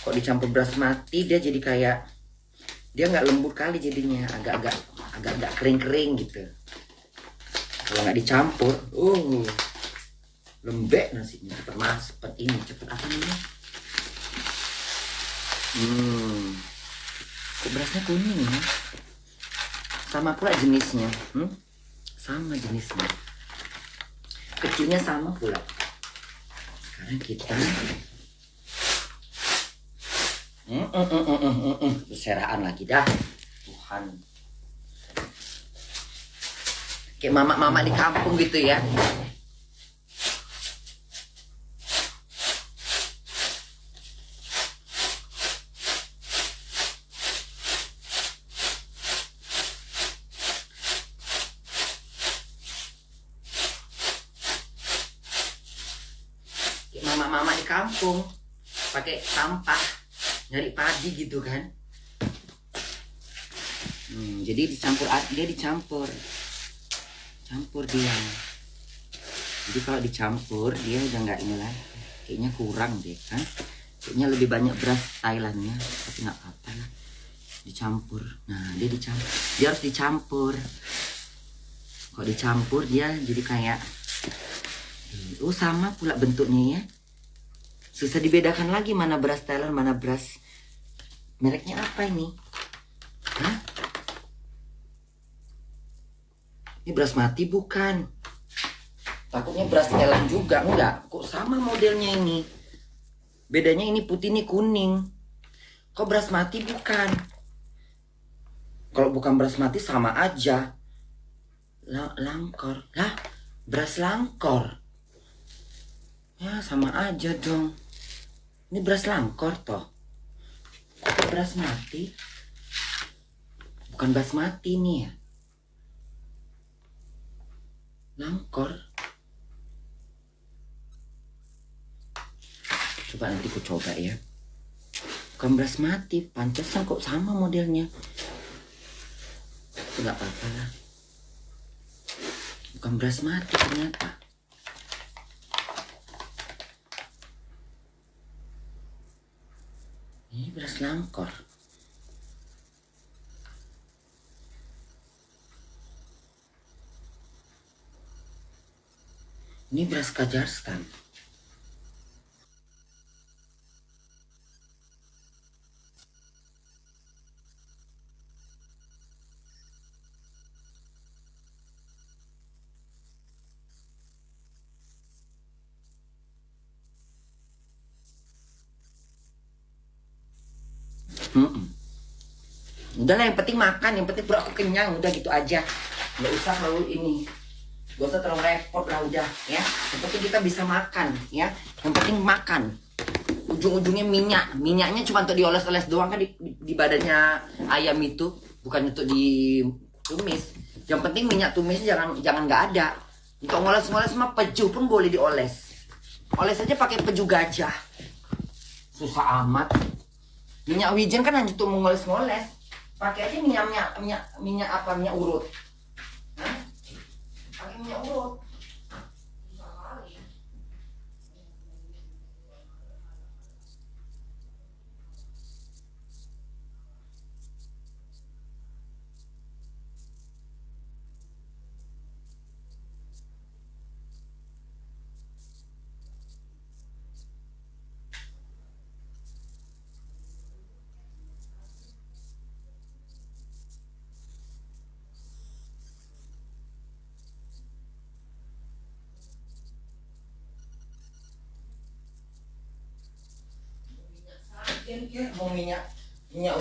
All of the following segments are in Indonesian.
Kok dicampur beras mati dia jadi kayak, dia nggak lembut kali jadinya, agak kering-kering gitu. Kalau nggak dicampur, lembek nasinya, cepet ini, cepet apa namanya? Kok berasnya kuning ya? Sama pula jenisnya, sama jenisnya, kecilnya sama pula. Sekarang kita beseraan lagi dah, Tuhan. Kayak mama-mama di kampung gitu ya. Kayak mama-mama di kampung pakai sampah nyari padi gitu kan. Jadi dicampur dia. Jadi kalau dicampur dia udah nggak ini lah, kayaknya kurang deh kan, kayaknya lebih banyak beras Thailandnya, tapi nggak apa-apa lah, dicampur. Nah dia harus dicampur. Kalau dicampur dia jadi kayak, sama pula bentuknya ya, susah dibedakan lagi mana beras Thailand mana beras mereknya apa ini. Hah? Ini beras mati bukan? Takutnya beras Thailand juga. Enggak, kok sama modelnya ini. Bedanya ini putih, ini kuning. Kok beras mati bukan? Kalau bukan beras mati sama aja. Langkor. Lah, beras langkor. Ya, sama aja dong. Ini beras langkor toh. Kok beras mati? Bukan beras mati nih ya. Langkor. Coba nanti ku coba ya. Bukan beras mati, pantesan kok sama modelnya. Enggak apa-apa lah. Bukan beras mati ternyata. Ini beras langkor. Ini beras Kazakhstan. Udahlah, yang penting makan, yang penting perut aku kenyang, udah gitu aja. Nggak usah terlalu ini, gak usah terlalu repot lah, udah ya. Yang penting kita bisa makan ya. Yang penting makan. Ujung-ujungnya minyaknya cuma untuk dioles-oles doang kan di badannya ayam itu, bukan untuk ditumis. Yang penting minyak tumisnya jangan nggak ada. Untuk ngoles-ngoles mah peju pun boleh dioles. Oles aja pakai peju gajah. Susah amat. Minyak wijen kan hanya untuk mengoles-ngoles. Pakai aja minyak urut. Hah? Pakai minyak urut. Mau minyak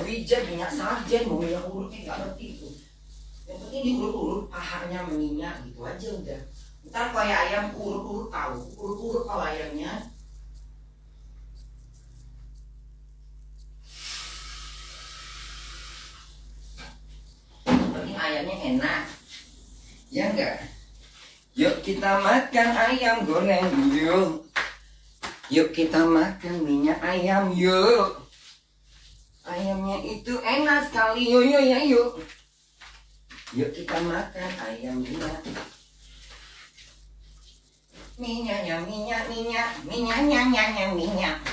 wijen, minyak sarjen, mau minyak urutnya nggak ngerti itu. Yang penting diurut-urut pahanya minyak gitu aja udah. Ntar kayak ayam urut-urut tahu ayamnya. Yang penting ayamnya enak, ya enggak? Yuk kita makan ayam goreng yuk. Yuk kita makan minyak ayam yuk. Ayamnya itu enak sekali, yuk. Yuk kita makan ayam minyak. Minyaknya minyak.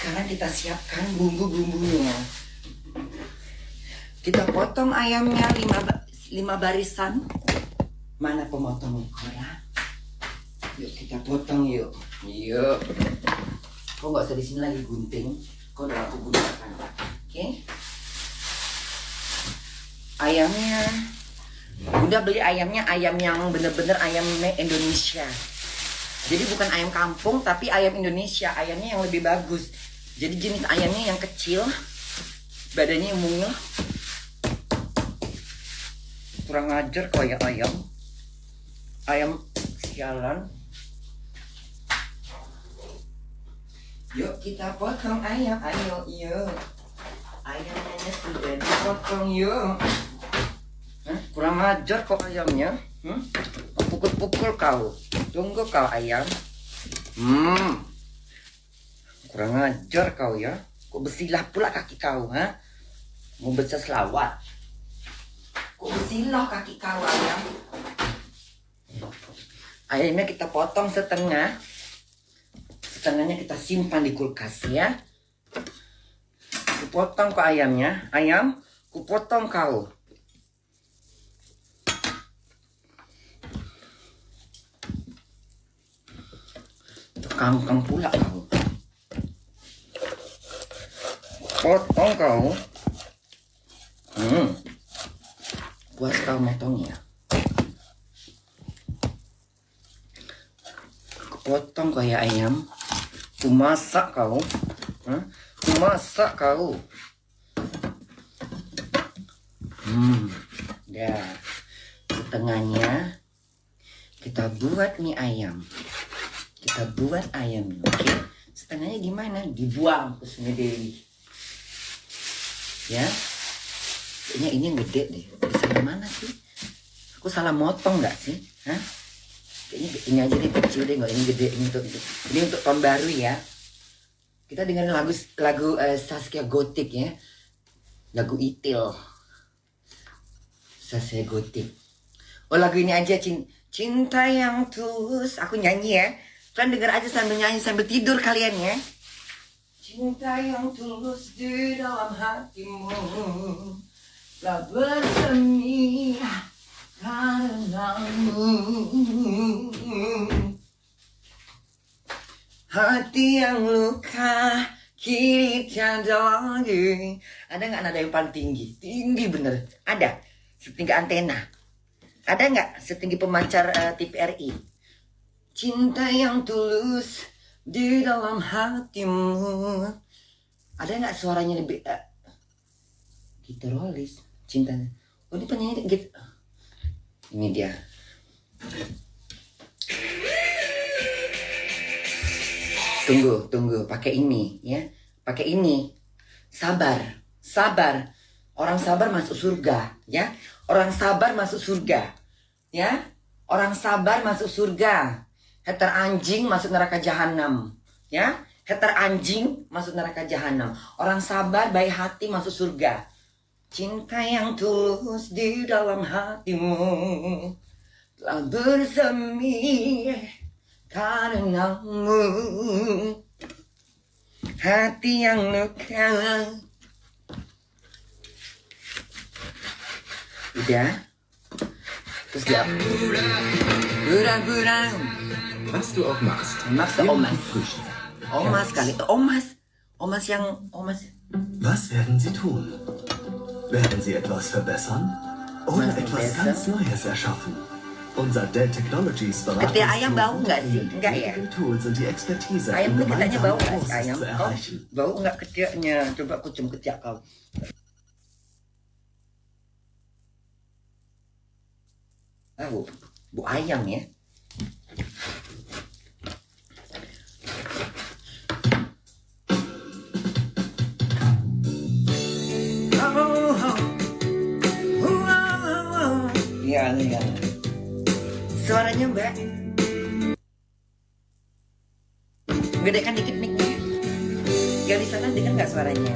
Sekarang kita siapkan bumbu-bumbunya. Kita potong ayamnya 5 barisan. Mana pemotong Cora? Yuk kita potong yuk. Yuk. Kau nggak usah di sini lagi gunting. Kau udah aku gunakan. Oke? Ayamnya. Udah beli ayamnya ayam yang bener-bener ayam Indonesia. Jadi bukan ayam kampung tapi ayam Indonesia. Ayamnya yang lebih bagus. Jadi jenis ayamnya yang kecil. Badannya yang mungil. Kurang ajar kok ya ayam. Ayam sialan. Yuk kita potong ayam. Ayo yuk. Ayamnya sudah dipotong yuk. Kurang ajar kok ayamnya. Pukul-pukul kau. Tunggu kau ayam. Kurang ajar kau ya. Kok besilah pula kaki kau, ha? Mau baca selawat. Kok besilah kaki kau ayam. Ayamnya kita potong setengah. Setengahnya kita simpan di kulkas ya. Kupotong kok ayamnya. Ayam, kupotong kau. Kangkang pula kau. Potong kau. Puas kau motongnya. Potong kau ya ayam. Ku masak kau. Ku masak kau. Dah. Setengahnya kita buat mie ayam. Kita buat ayam, oke? Setengahnya gimana? Dibuang ke Sungai Deli. Ya? Kayaknya ini yang gede deh. Bisa gimana sih? Aku salah motong nggak sih? Hah? Kayaknya ini aja deh kecil deh, nggak ini gede. Ini untuk tahun baru ya. Kita dengerin lagu Zaskia Gotik ya. Lagu Itil. Zaskia Gotik. Oh lagu ini aja Cinta yang Tulus. Aku nyanyi ya. Kalian denger aja sambil nyanyi sambil tidur kalian ya. Cinta yang tulus di dalam hatimu telah bersemi karenamu. Hati yang luka kini tiada lagi. Ada nggak nada yang paling tinggi? Tinggi bener. Ada. Setinggi antena. Ada nggak setinggi pemancar TVRI? Cinta yang tulus di dalam hatimu. Ada nggak suaranya lebih gitarolis cintanya? Oh ini penyanyi gitu. Ini dia. Tunggu, pakai ini ya. Pakai ini. Sabar. Orang sabar masuk surga, ya. Orang sabar masuk surga. Ya. Orang sabar masuk surga. Hater anjing masuk neraka jahanam, ya. Hater anjing masuk neraka jahanam. Orang sabar baik hati masuk surga. Cinta yang tulus di dalam hatimu telah bersemi karenamu. Hati yang luka. Udah. Terus dia Burang. Was du auch machst. Machst du Omas? Omas kali. Omas yang Omas. Was werden Sie tun? Werden Sie etwas verbessern? Oder etwas ganz Neues erschaffen? Unser Dell Technologies Ketia ayam bau nggak sih? Enggak ya? Tools und die Expertise, Ayam ini katanya bau nggak sih ayam? zu erreichen. Bau nggak ketiaknya? Coba aku cium ketiak kau. Bu ayam ya. Iya. Suaranya Mbak. Gedekan dikit mic-nya. Yang di sana dengar nggak suaranya?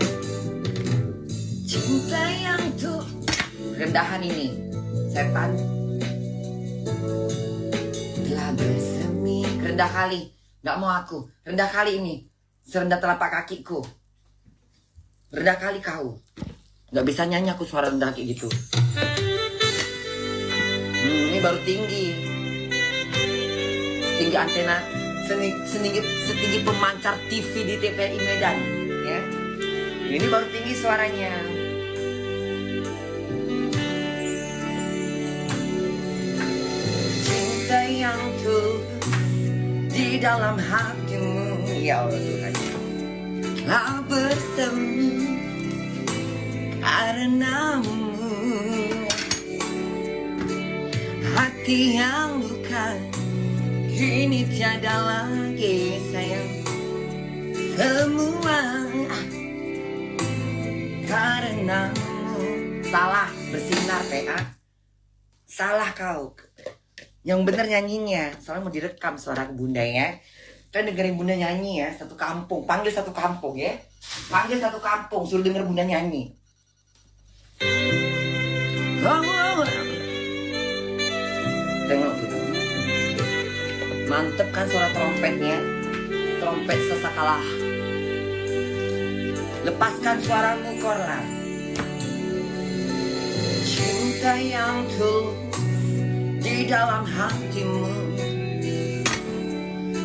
Cinta yang tuh rendahan ini, setan. Telah bersemi rendah kali, nggak mau aku rendah kali ini. serendah telapak kakiku. Rendah kali kau. Nggak bisa nyanyi aku suara rendah kayak gitu. Ini baru tinggi. Tinggi antena setinggi pemancar TV di TVRI Medan, ya. Ini baru tinggi suaranya. Cinta yang tulus di dalam hatimu, ya Allah Tuhan, telah bersemi karenamu. Hati yang luka kini tiada lagi sayang. Semua karenamu. Salah bersinar PA. Salah kau. Yang bener nyanyinya. Soalnya mau direkam suara bunda ya. Kalian dengerin bunda nyanyi ya. Satu kampung. Panggil satu kampung ya. Panggil satu kampung. Suruh denger bunda nyanyi. Tengok tuh. Mantep kan suara trompetnya. Trompet sesakalah. Lepaskan suaramu Korla. Cinta yang tulus di dalam hatimu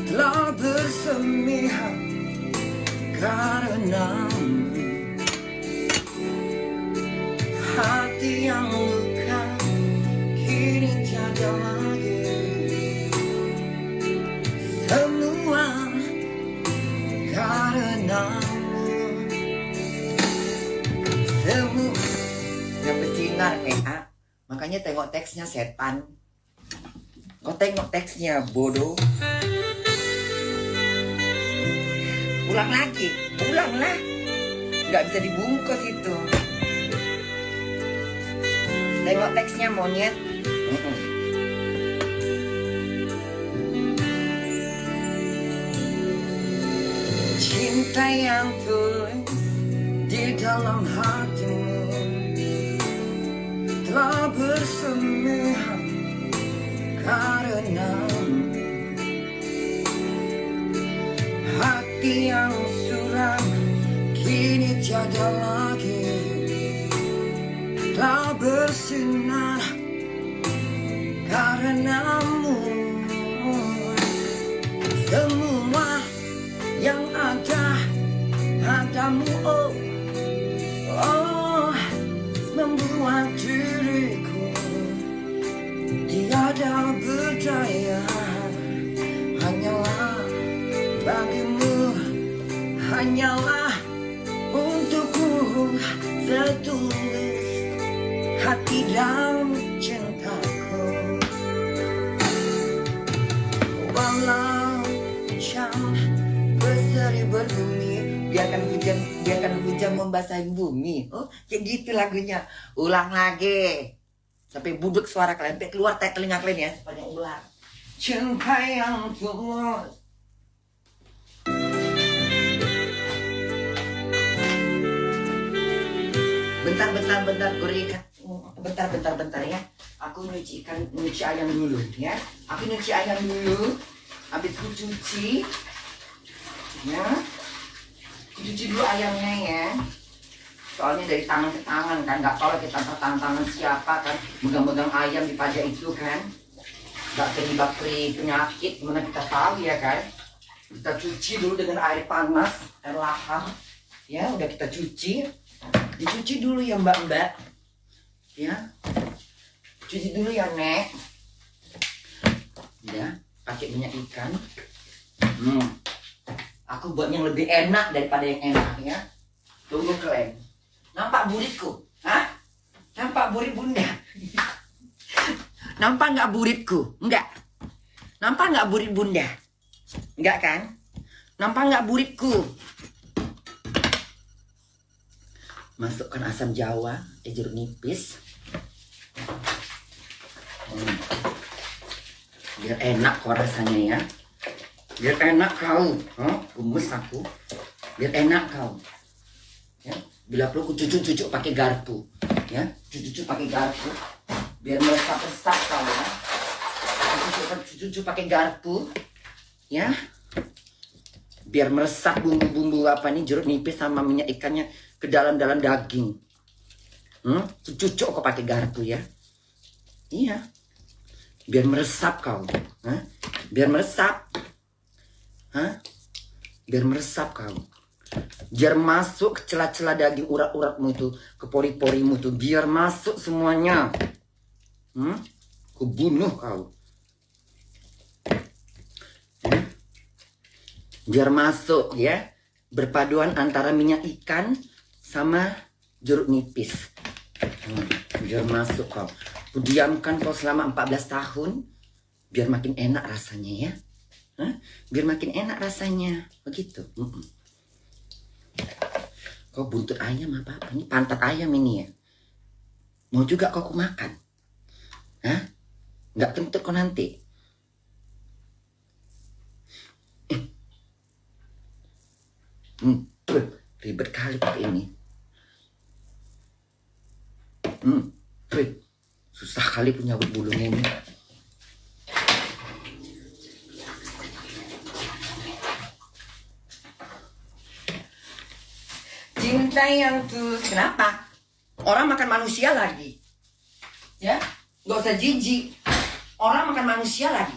telah bersemi karenamu. Hati yang luka kini tiada lagi. Semua karenamu. Semua yang bersinar PA. Makanya tengok teksnya setan. Kau tengok teksnya bodoh. Ulang lagi. Ulanglah. Gak bisa dibungkus itu. Tengok teksnya monyet. Cinta yang tulus di dalam hatimu telah bersemi karenamu. Hati yang suram kini tiada lagi. Telah bersinar karenamu. Semua yang ada padamu, oh, oh, membuat diriku tiada berdaya. Hanyalah bagimu, hanyalah untukku setulus hati dan cintaku. Walau jam berseri berbumi, biarkan hujan membasahi bumi. Oh, kayak gitu lagunya. Ulang lagi sampai budek suara kalian, sampai keluar telinga kalian ya, sepanjang ulang. Cinta yang tulus. Bentar, gorekan. Bentar ya. Aku nyuci ayam dulu ya. Aku nyuci ayam dulu. Habis aku cuci. Ya. Cuci dulu ayamnya ya. Soalnya dari tangan ke tangan kan. Gak tahu kita tangan siapa kan. Megang-megang ayam di pajak itu kan. Gak terlibat penyakit. Gimana kita tahu ya kan. Kita cuci dulu dengan air panas. Air lahar. Ya udah kita cuci. Dicuci dulu ya mbak-mbak. Ya. Cuci dulu ya nek. Ya. Pakai minyak ikan. Aku buat yang lebih enak daripada yang enak ya. Tunggu kalian. Nampak buritku? Hah? Nampak burit bunda? Nampak nggak buritku? Enggak. Nampak nggak burit bunda? Enggak kan? Nampak nggak buritku? Masukkan asam jawa, jeruk nipis. Biar enak kok rasanya ya. Biar enak kau. Gemes aku. Biar enak kau. Ya. Bila perlu cucuk pakai garpu. Ya, cucuk pakai garpu. Biar meresap-resap kau ya. Cucuk pakai garpu. Ya. Biar meresap bumbu-bumbu apa nih, jeruk nipis sama minyak ikannya ke dalam-dalam daging. Cucuk kok pakai garpu ya. Iya. Biar meresap kau. Biar meresap. Biar meresap kau. Biar masuk ke celah-celah daging urat-uratmu itu, ke pori-porimu tuh, biar masuk semuanya. Kubunuh kau. Biar masuk ya, berpaduan antara minyak ikan sama jeruk nipis. Biar masuk kau. Kudiamkan kau selama 14 tahun, biar makin enak rasanya ya. Biar makin enak rasanya, begitu. Kau buntut ayam apa-apa, ini pantat ayam ini ya. Mau juga kau makan? Nggak kentut kau nanti. Ribet kali pakai ini. Susah kali punya bulunya ini. Cinta yang tulus. Kenapa? Orang makan manusia lagi. Ya, gak usah jijik. Orang makan manusia lagi.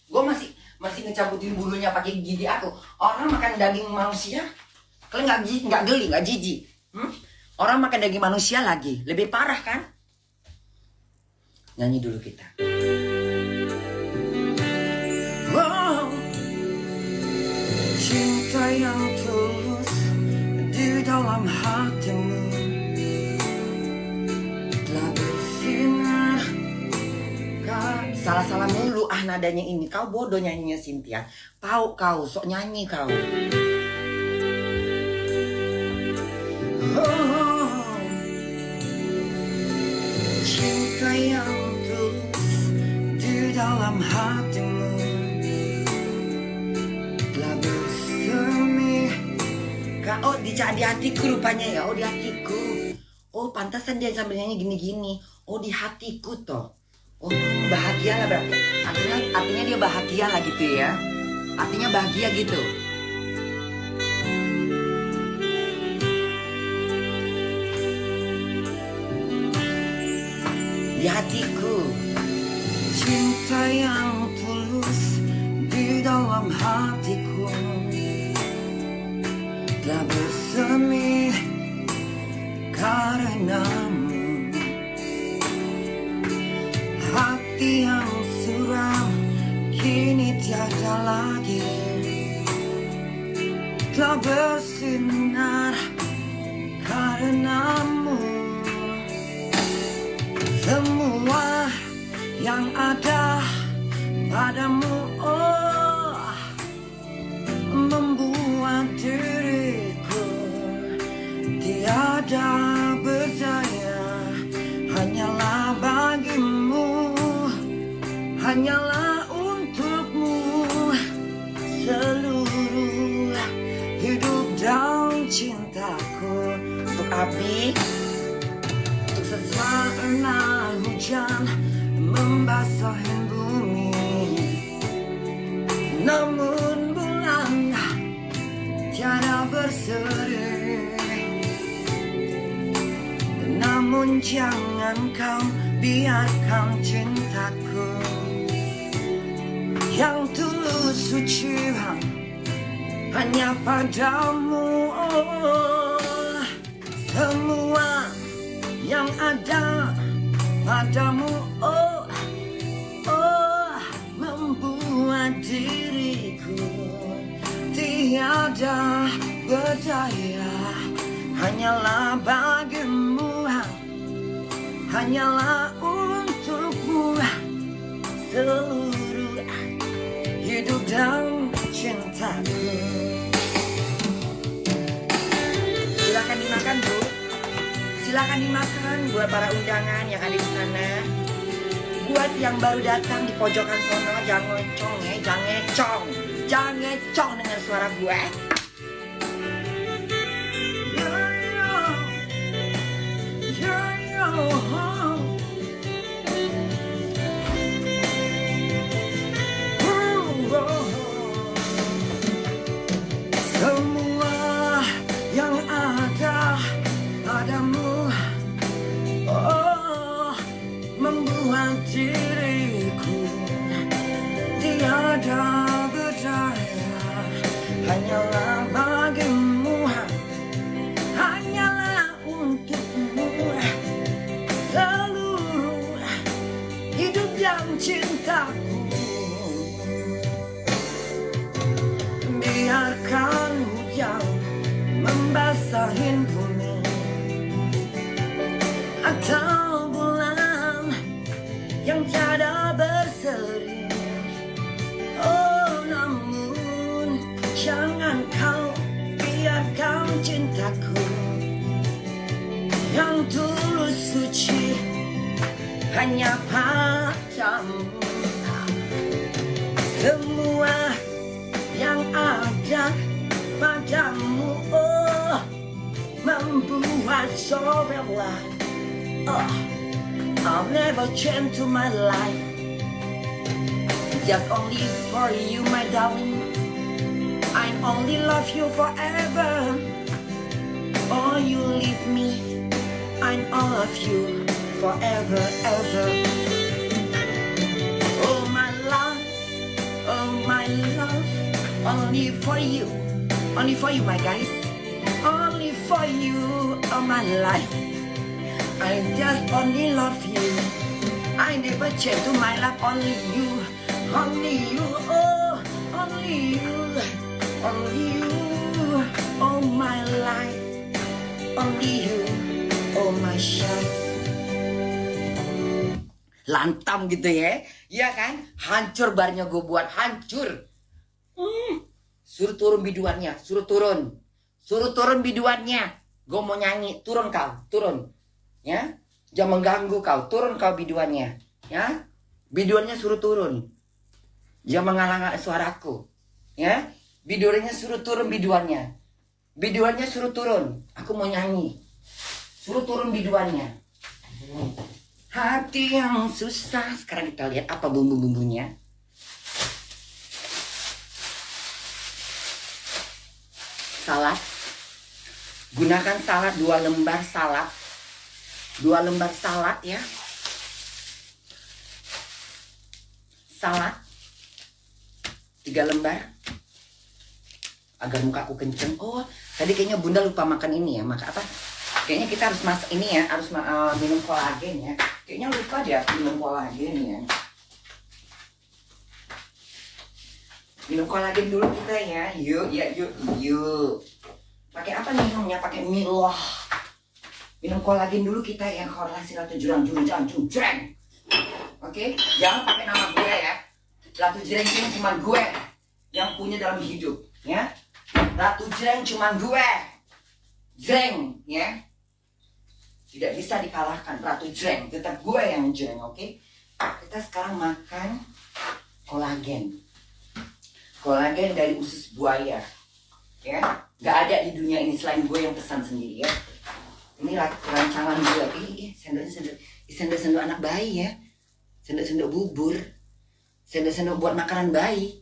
Gue masih ngecabutin bulunya pakai gigi aku. Orang makan daging manusia. Kalian nggak geli, nggak jijik. Orang makan daging manusia lagi. Lebih parah kan? Nyanyi dulu kita. Oh, cinta yang tulus di dalam hatimu telah bersinar. Salah-salah mulu nadanya ini. Kau bodoh nyanyinya Cynthia. Tahu kau, sok nyanyi kau. Oh, cinta yang tulus di dalam hatimu telah bersemi. Oh, di hatiku rupanya ya. Oh, di hatiku. Oh, pantasan dia sambil nyanyi gini-gini. Oh, di hatiku toh. Oh, bahagia lah berarti. Artinya dia bahagia lah gitu ya. Artinya bahagia gitu. Di hatiku, cinta yang tulus di dalam hatiku telah bersemi karenamu. Hati yang suram kini tiada lagi, telah bersinar karenamu. Semua yang ada padamu, oh, membuat diriku tiada berdaya. Hanyalah bagimu, hanyalah untukmu, seluruh hidup dan cintaku. Untuk Abi, untuk sesaat hujan membasahi bumi, namun bulan tiada berseri. Namun jangan kau biarkan cintaku yang tulus suci hanya padamu. Oh, semua yang ada padamu, oh, oh, membuat diriku tiada berdaya. Hanyalah bagimu, hanyalah untukmu, seluruh hidup dan cintaku. Silakan dimakan, Bu. Silakan dimakan buat para undangan yang ada di sana. Buat yang baru datang di pojokan sono, jangan ngocong ya, jangan ngecong. Jangan ngecong dengan suara gue. padamu, oh, membuat diriku tiada berdaya. Hanyalah bagimu, hanyalah untukmu, seluruh hidup dan cintaku. Biarkan hujan membasahi bumi atau bulan yang tiada berseri. Oh, namun jangan kau biarkan cintaku yang tulus suci hanya padamu. Semua yang ada padamu, oh, membuat so real. Oh, I'll never change to my life, just only for you, my darling. I only love you forever. Oh, you leave me, I love you forever, ever. Oh, my love, oh, my love, only for you, my guys, only for you, oh, my life. I just only love you. I never change to my life. Only you, oh, only you, oh, my life. Only you, oh, my shine. Lantam gitu ya, iya kan? Hancur barnya gue buat, hancur. Suruh turun biduannya, suruh turun biduannya. Gue mau nyanyi, turun kau, turun. Ya, jangan mengganggu kau, turun kau biduannya, ya, biduannya suruh turun, jangan menghalang suaraku, ya, biduannya suruh turun biduannya suruh turun, aku mau nyanyi, suruh turun biduannya. Hati yang susah, sekarang kita lihat apa bumbu-bumbunya. Salad, gunakan salad 2 lembar salad. 2 lembar salad ya. Salad 3 lembar. Agar muka aku kenceng. Oh, tadi kayaknya Bunda lupa makan ini ya. Maka apa? Kayaknya kita harus masak ini ya, harus minum kolagen ya. Kayaknya lupa deh aku minum kolagen ya. Minum kolagen dulu kita ya. Yuk. Pakai apa minumnya? Pakai Milo. Minum kolagen dulu kita ya, korelasi Ratu Jurang jurang. Oke, jangan pakai nama gue ya. Ratu Jurang ini cuma gue yang punya dalam hidup, ya. Ratu Jurang cuma gue, jreng, ya. Tidak bisa dikalahkan Ratu Jurang, tetap gue yang jreng, oke. Kita sekarang makan kolagen. Kolagen dari usus buaya, ya. Gak ada di dunia ini selain gue yang pesan sendiri ya. Ini rancangan gue. Sendok anak bayi ya. Sendok bubur. Sendok buat makanan bayi.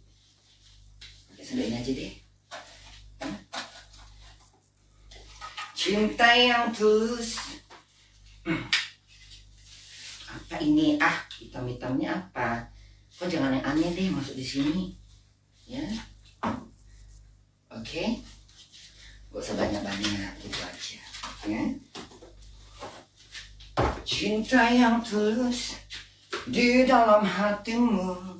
Pakai sendok ini aja deh. Cinta yang tulus. Apa ini? Hitam-hitamnya apa? Kok jangan yang aneh deh masuk di sini. Ya. Oke. Gak usah banyak-banyak, gitu aja. Ya. Cinta yang tulus di dalam hatimu,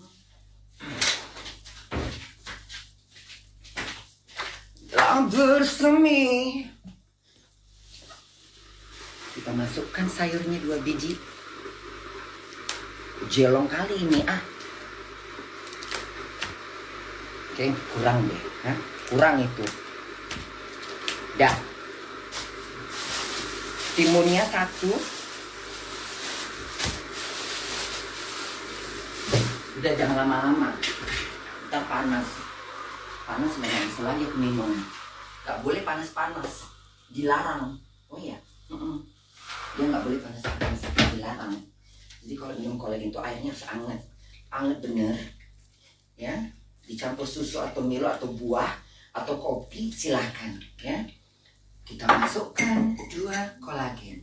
telah bersemi. Kita masukkan sayurnya 2 biji. Jelong kali ini Oke, kurang deh, kurang itu. Dah. Timunnya 1. Udah, jangan lama-lama. Kita panas banyak lagi aku minum. Gak boleh panas-panas, dilarang. Oh iya, dia gak boleh panas-panas, dilarang. Jadi kalau minum kolagen itu airnya harus anget bener, ya. Dicampur susu atau Milo atau buah atau kopi silahkan, ya. kita masukkan 2 kolagen.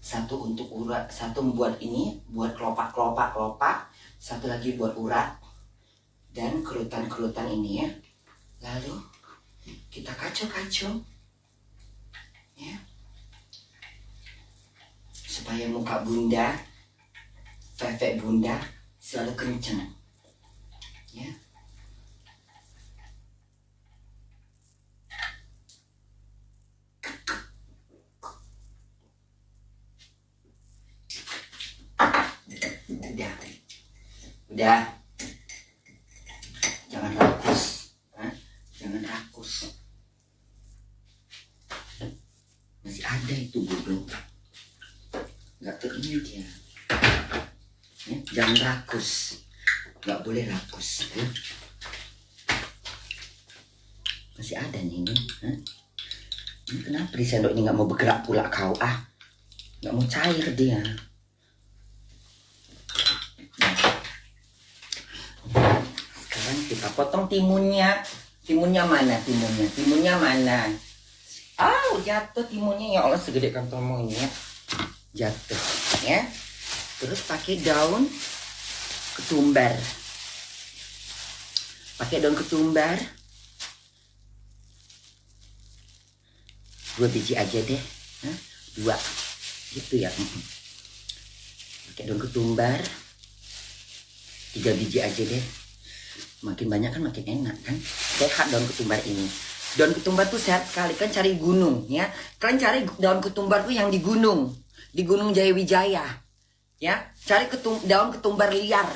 Satu untuk urat, satu buat ini, buat kelopak, satu lagi buat urat dan kerutan-kerutan ini ya. Lalu kita kacau-kacau ya, supaya muka bunda, fefek bunda selalu kencang ya. Udah, jangan rakus, jangan rakus. Masih ada itu bodoh, nggak ke ini dia. Ya, jangan rakus, nggak boleh rakus. Ya. Masih ada nih ini. Ini kenapa di sendok ini nggak mau bergerak pula kau? Nggak mau cair dia. Kita potong timunnya. Timunnya mana? Timunnya mana? Jatuh timunnya, ya Allah, segede kantongmu ini ya. Jatuh ya. Terus pakai daun ketumbar. Pakai daun ketumbar. 2 biji aja deh. 2 gitu ya. Pakai daun ketumbar 3 biji aja deh. Makin banyak kan makin enak kan. Sehat daun ketumbar ini. Daun ketumbar tuh sehat sekali. Kan cari gunung ya. Kalian cari daun ketumbar tuh yang di gunung. Di Gunung Jayawijaya. Ya, cari daun ketumbar liar.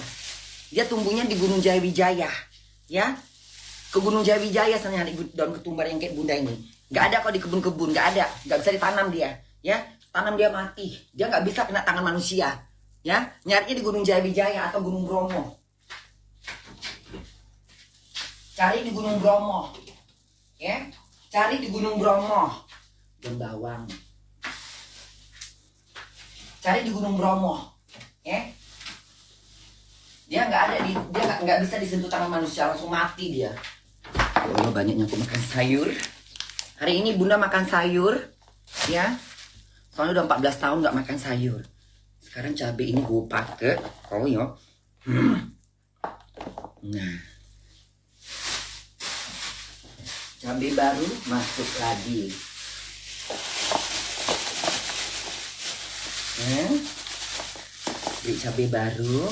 Dia tumbuhnya di Gunung Jayawijaya. Ya. Ke Gunung Jayawijaya sana daun ketumbar yang kayak bunda ini. Gak ada kok di kebun-kebun, gak ada. Gak bisa ditanam dia. Ya, tanam dia mati. Dia gak bisa kena tangan manusia. Ya, nyarinya di Gunung Jayawijaya atau Gunung Bromo. Cari di Gunung Bromo, ya. Cari di Gunung Bromo. Daun bawang. Cari di Gunung Bromo, ya. Dia nggak bisa disentuh tangan manusia, langsung mati dia. Oh, banyaknya aku makan sayur. Hari ini bunda makan sayur, ya. Soalnya udah 14 tahun nggak makan sayur. Sekarang cabai ini gue pakai, ya. Nah. Cabai baru masuk lagi. Beli cabai baru.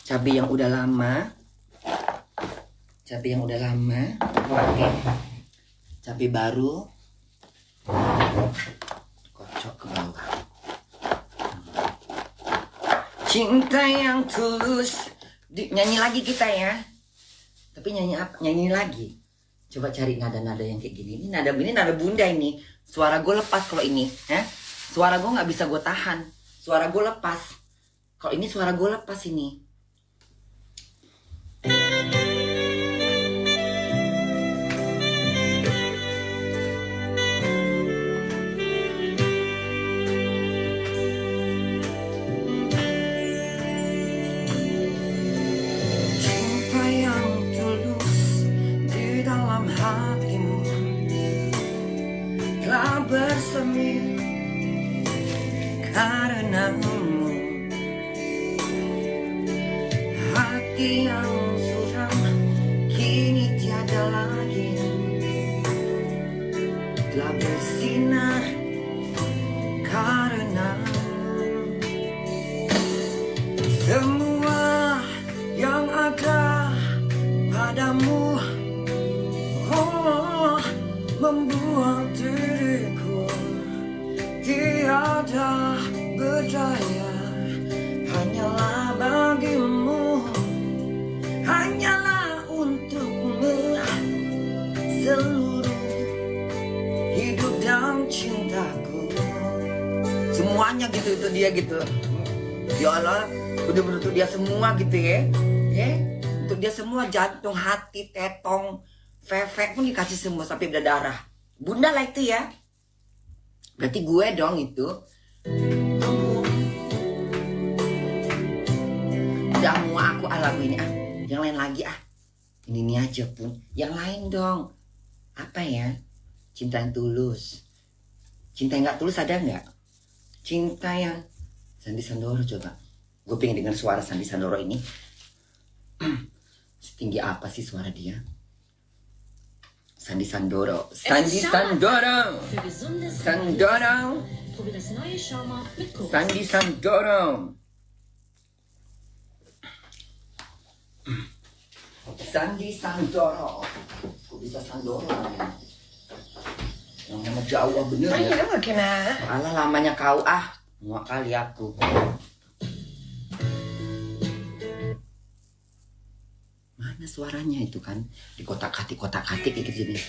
Cabai yang udah lama. Pakai cabai baru. Kocok ke bawah. Cinta yang tulus. Nyanyi lagi kita ya. Tapi nyanyi apa? Nyanyi lagi. Coba cari nada-nada yang kayak gini. Ini nada bunda ini. Suara gue lepas kalau ini. Suara gue gak bisa gue tahan. Suara gue lepas. Kalau ini suara gue lepas ini. Cinta yang tulus di dalam hatimu telah bersemi karenamu. Hati yang suram kini tiada lagi, telah bersinar karenamu. Semua yang ada padamu membuat diriku tiada berdaya. Hanyalah bagimu, hanyalah untukmu, seluruh hidup dan cintaku. Semuanya gitu, itu dia gitu. Ya Allah, bener-bener untuk dia semua gitu ya. Untuk dia semua, jantung, hati, tetong, fefek pun dikasih semua sampai berdarah. Bunda lah itu ya. Berarti gue dong itu. Udah mau aku lagu ini yang lain lagi Ini aja pun. Yang lain dong. Apa ya? Cinta yang tulus. Cinta yang gak tulus ada nggak? Cinta yang Sandi Sandoro coba. Gue pengen dengar suara Sandi Sandoro ini. Setinggi apa sih suara dia? Sandi Sandoro. Sandi Sandoro. Sandoro. Sandi Sandoro. Sandi Sandoro. Kok bisa Sandoro ya? Yang nama Jawa bener Ay, ya? naman ka na. Alah lamanya kau muak kali aku. Mana suaranya itu kan? Di kotak-katik kayak gini.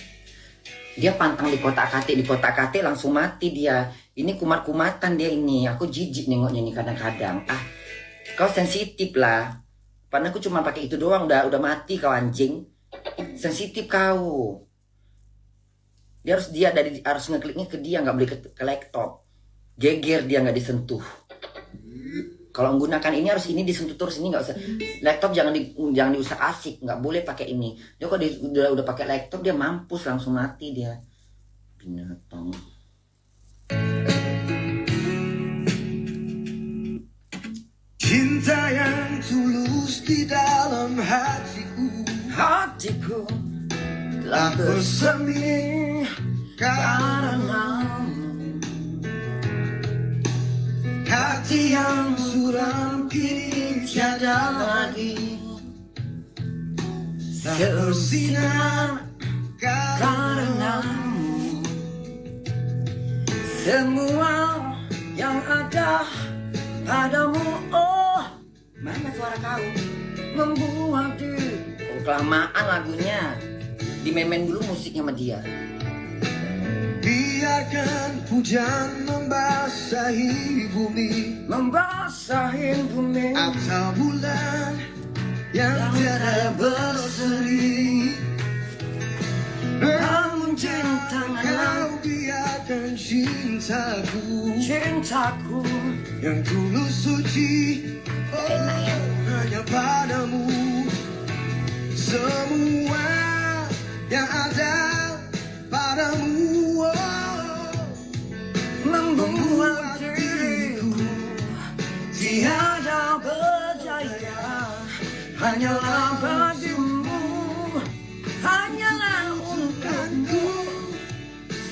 Dia pantang di kotak-katik langsung mati dia. Ini kumat-kumatan dia ini. Aku jijik nengoknya nih kadang-kadang. Kau sensitif lah. Padahal aku cuma pakai itu doang udah mati kau anjing. Sensitif kau. Dia harus ngekliknya ke dia, nggak boleh ke laptop. Geger dia nggak disentuh. Kalau menggunakan ini harus ini disentuh terus, ini nggak usah. Laptop jangan diusak asik, nggak boleh pakai ini. Dia kalau udah pakai laptop dia mampus langsung mati dia. Binatang. Cinta yang tulus di dalam hatiku Telah bersemi karenamu. hati yang suram kini tiada lagi Bersinar karenamu. Semua yang ada padamu. Oh, mana suara kau? Membuat kelamaan lagunya. Dimemen dulu musiknya sama dia. biarkan hujan membasahi bumi atau bulan yang tiada berseri. Namun kau biarkan cintaku yang tulus suci hanya padamu. Semua yang ada padamu Membuat diriku tiada berdaya. Hanyalah bagimu, hanyalah untukku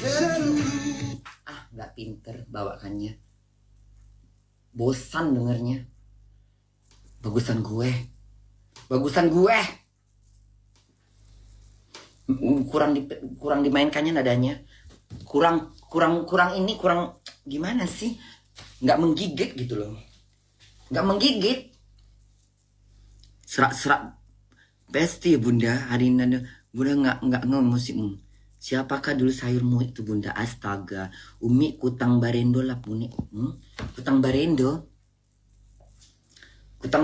seluruh. Gak pinter bawakannya. Bosan dengernya. Bagusan gue. Kurang dimainkannya nadanya. Kurang gimana sih? Nggak menggigit gitu loh. Nggak menggigit. Serak pasti bunda hari ini bunda nggak musikmu. Siapakah dulu sayurmu itu bunda? Astaga, Umi Kutang Barendo lah bunda. Kutang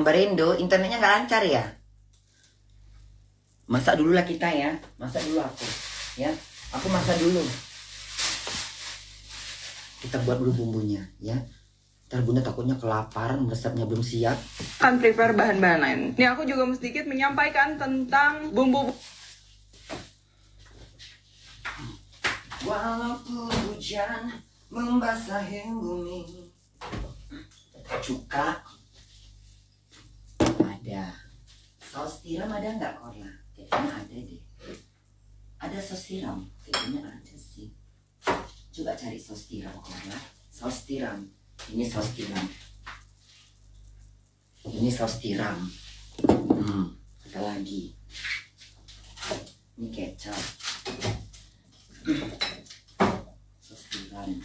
Barendo, internetnya nggak lancar ya? Masak dulu lah kita ya, masak dulu aku, ya. Aku masak dulu. Kita buat dulu bumbunya, ya. Ntar bunda takutnya kelaparan, resepnya belum siap. Akan prepare bahan-bahan lain. Ini aku juga sedikit menyampaikan tentang bumbu. Walaupun hujan membasahi bumi, cuka ada, saus tiram ada nggak Korla? Kayaknya ada deh. Ada saus tiram, kayaknya ada sih. Coba cari saus tiram Korla. Saus tiram. Ini saus tiram. Ini saus tiram. Ada lagi. Ini kecap. Saus tiram.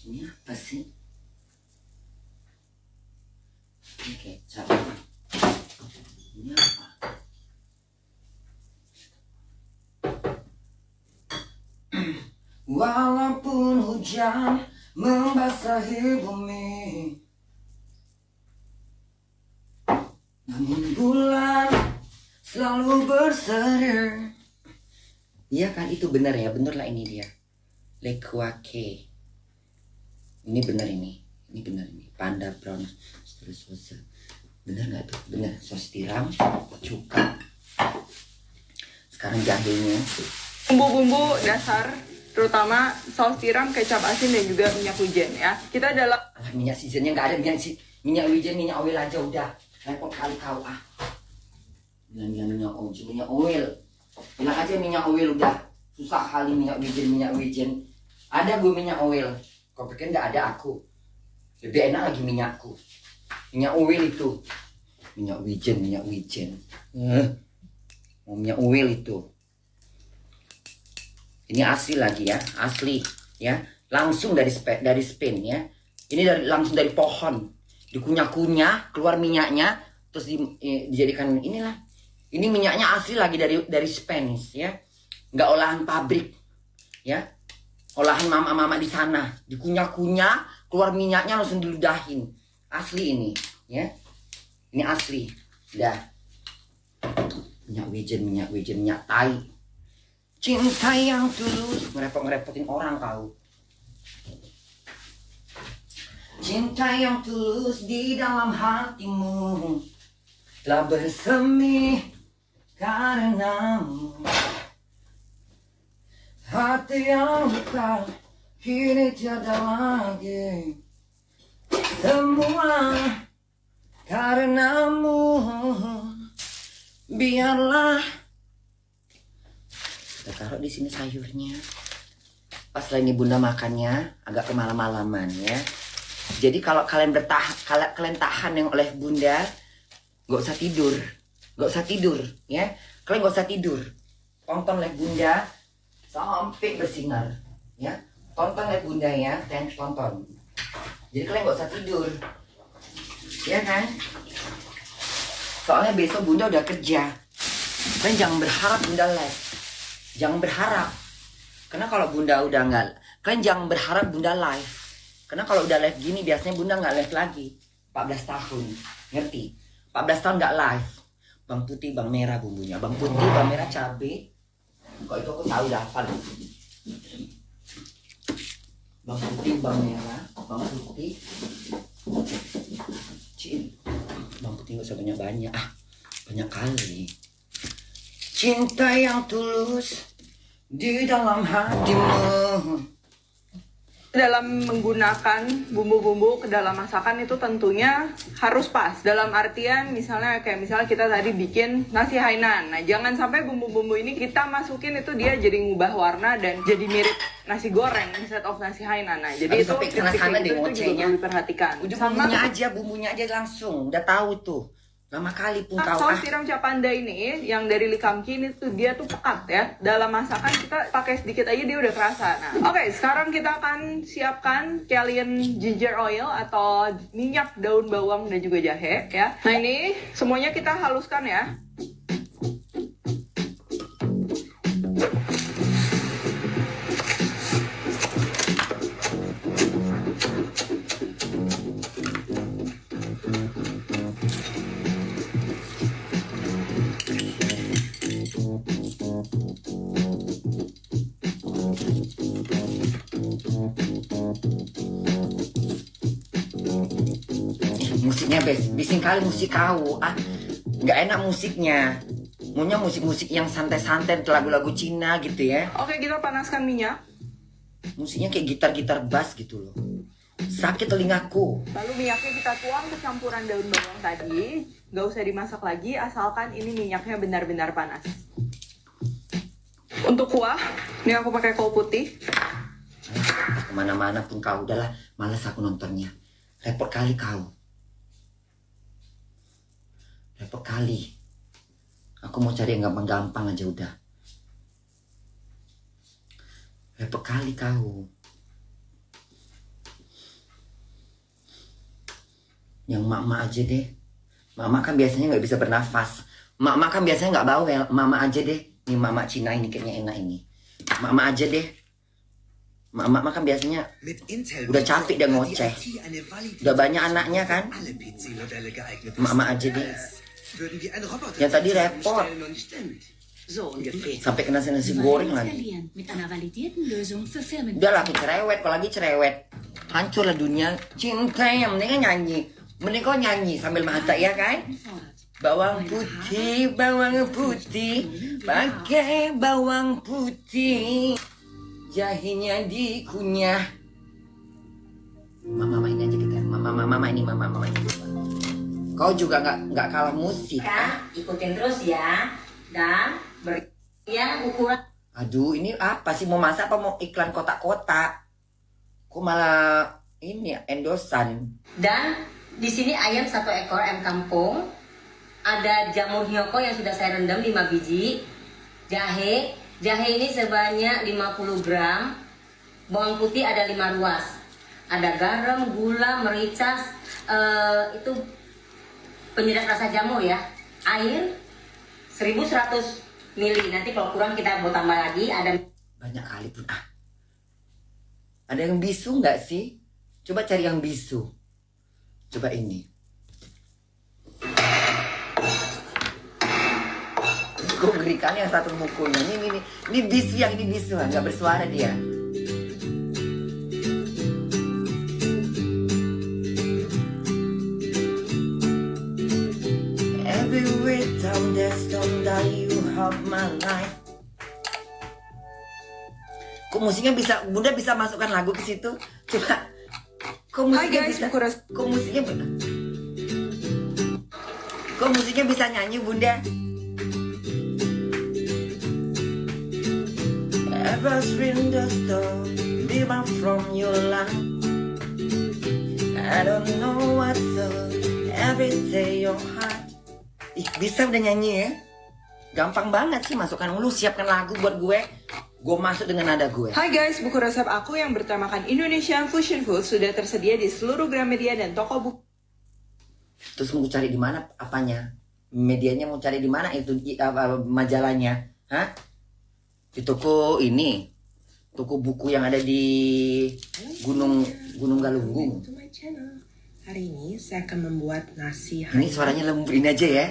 Ini apa sih? Ini kecap. Ini apa? Walaupun hujan membasahi bumi, namun bulan selalu berseri. Iya kan, itu benar ya, bener lah ini dia. Lekuake. Ini benar ini. Ini benar ini. Panda brown terus bener nggak tuh? Bener. Saus tiram, cuka. Sekarang jahenya. Bumbu-bumbu dasar, terutama saus tiram, kecap asin, dan juga minyak wijen ya. Kita dalam Minyak seasonnya nggak ada, minyak wijen, minyak oil aja udah. Repot kali kau ah. Bilang minyak oil. Bilang aja minyak oil udah. Susah kali minyak wijen. Ada gue minyak oil. Kau pikir nggak ada aku? Lebih enak lagi minyakku. Minyak oil itu. Minyak wijen. Mau minyak oil itu. Ini asli lagi ya, asli ya. Langsung dari Spain ya. Ini langsung dari pohon. Dikunyah-kunyah, keluar minyaknya, terus dijadikan inilah. Ini minyaknya asli lagi dari Spanish ya. Nggak olahan pabrik ya. Olahan mama-mama di sana. Dikunyah-kunyah, keluar minyaknya langsung diludahin. Asli ini ya. Ini asli. Dah. Minyak wijen, minyak tai. Cinta yang tulus. Ngerepotin orang kau. Cinta yang tulus di dalam hatimu telah bersemi karenamu. Hati yang luka kini tiada lagi. Semua karenamu. Biarlah kita taruh di sini sayurnya. Pas lagi bunda makannya agak kemalam-malaman ya. Jadi kalau kalian tahan yang oleh bunda, gak usah tidur ya. Kalian gak usah tidur. Tonton oleh bunda sampai bersinar ya. Tonton oleh bunda ya, tonton. Jadi kalian gak usah tidur, ya kan? Soalnya besok bunda udah kerja. Kalian jangan berharap bunda live. Jangan berharap. Karena kalau bunda udah nggak, kalian jangan berharap bunda live. Karena kalau udah live gini biasanya bunda nggak live lagi. 14 tahun, ngerti? 14 tahun nggak live. Bang putih, bang merah bumbunya. Bang putih, bang merah cabai. Kok itu aku tahu dah hafal. Bang putih, bang merah, bang putih. Bang putih nggak usah banyak-banyak. Banyak kali. Cinta yang tulus di dalam hatimu. dalam menggunakan bumbu-bumbu ke dalam masakan itu tentunya harus pas. Dalam artian misalnya kita tadi bikin nasi Hainan. Nah, jangan sampai bumbu-bumbu ini kita masukin itu dia jadi ngubah warna dan jadi mirip nasi goreng instead of nasi Hainan. Nah, jadi itu sampai sana deh juga perlu diperhatikan. Udah Sama bumbunya aja langsung. Udah tahu tuh. Lama kali pun kau saus tiram Capanda ini yang dari Likamki ini tuh dia tuh pekat ya. Dalam masakan kita pakai sedikit aja dia udah kerasa. Nah, oke, sekarang kita akan siapkan Cayenne ginger oil atau minyak daun bawang dan juga jahe ya. Nah, ini semuanya kita haluskan ya. Musiknya bising kali musik kau. Nggak enak musiknya. Maunya musik-musik yang santai-santai, lagu-lagu Cina gitu ya. Oke, kita panaskan minyak. Musiknya kayak gitar-gitar bass gitu loh. Sakit telingaku. Lalu minyaknya kita tuang ke campuran daun bawang tadi. Nggak usah dimasak lagi, asalkan ini minyaknya benar-benar panas. Untuk kuah, ini aku pakai kol putih. Kemana-mana pun kau, udahlah, malas aku nontonnya. Repot kali kau. Repot kali. Aku mau cari yang gampang-gampang aja udah. Repot kali kau. Yang mama aja deh. Mama kan biasanya nggak bisa bernafas. Mama kan biasanya nggak bawel. Mama aja deh. Ini mama Cina ini kayaknya enak ini. Mama aja deh. Mama kan biasanya udah capek dan ngoceh. Udah banyak anaknya kan. Mama aja deh. Yang tadi repot. Sampai kena nasi goreng lagi. Udah lagi cerewet. Kalau lagi cerewet hancurlah dunia. Cinta yang mendingan nyanyi. Mending kau nyanyi sambil masak ya kan. Bawang putih, pakai bawang putih. Jahenya dikunyah. Mama ini aja kita. Mama ini. Kau juga nggak kalah musik. Kan, ikutin terus ya. Dan beri yang ukuran. Aduh, ini apa sih, mau masak apa mau iklan kotak-kotak? Kok malah ini endosan. Dan di sini ayam 1 ekor ayam kampung. Ada jamur hyoko yang sudah saya rendam 5 biji. Jahe ini sebanyak 50 gram. Bawang putih ada 5 ruas. Ada garam, gula, merica, itu penyedap rasa jamur ya. Air 1100 ml. Nanti kalau kurang kita mau tambah lagi. Ada Banyak kali pun. Ada yang bisu nggak sih? Coba cari yang bisu. Coba ini. Gue berikan yang satu mukulnya. Ini bisu, yang ini bisu, nggak bersuara dia. Every time there's that you have my life. Kok musiknya bisa, Bunda bisa masukkan lagu ke situ? Coba. Kok musiknya guys, bisa? Buku Kok musiknya bisa nyanyi, Bunda? Ever in the storm, be back from your life. I don't know what thought, every day your heart. Ih, bisa udah nyanyi ya? Gampang banget sih, masukkan lu, siapkan lagu buat gue masuk dengan nada gue. Hai guys, buku resep aku yang bertemakan Indonesian Fusion Food sudah tersedia di seluruh Gramedia dan toko buku. Terus mau cari di mana apanya? Medianya mau cari di mana itu majalahnya? Hah? Di toko ini. Toko buku yang ada di Gunung Galunggung. To my channel. Hari ini saya akan membuat nasi Ini suaranya lemburin aja ya.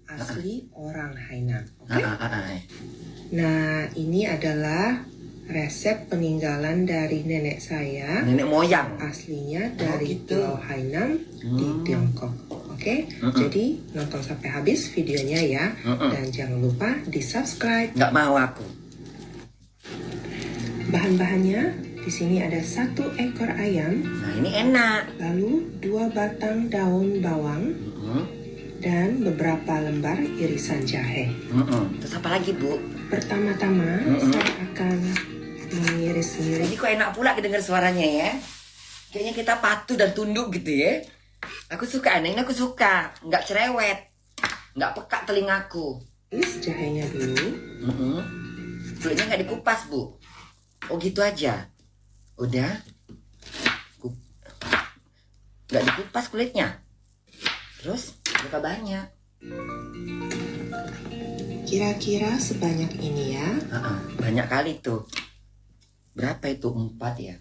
asli orang Hainan. Oke? Okay? Nah, ini adalah resep peninggalan dari nenek saya. Nenek moyang. Aslinya dari gitu. Pulau Hainan di Tiongkok. Oke? Jadi nonton sampai habis videonya ya. Dan jangan lupa di subscribe. Nggak mau aku. Bahan-bahannya di sini ada 1 ekor ayam, Nah ini enak. lalu 2 batang daun bawang, dan beberapa lembar irisan jahe. Terus apa lagi, Bu? Pertama-tama saya akan mengiris-ngiris. Jadi kok enak pula kedenger suaranya ya. Kayaknya kita patuh dan tunduk gitu ya. Aku suka, ini aku suka. Nggak cerewet. Nggak peka telingaku. Jahenya dulu. Kulitnya nggak dikupas, Bu. Oh gitu aja. Udah. Nggak dikupas kulitnya. Terus berapa banyak? Kira-kira sebanyak ini ya. Banyak kali tuh. Berapa itu? 4 ya?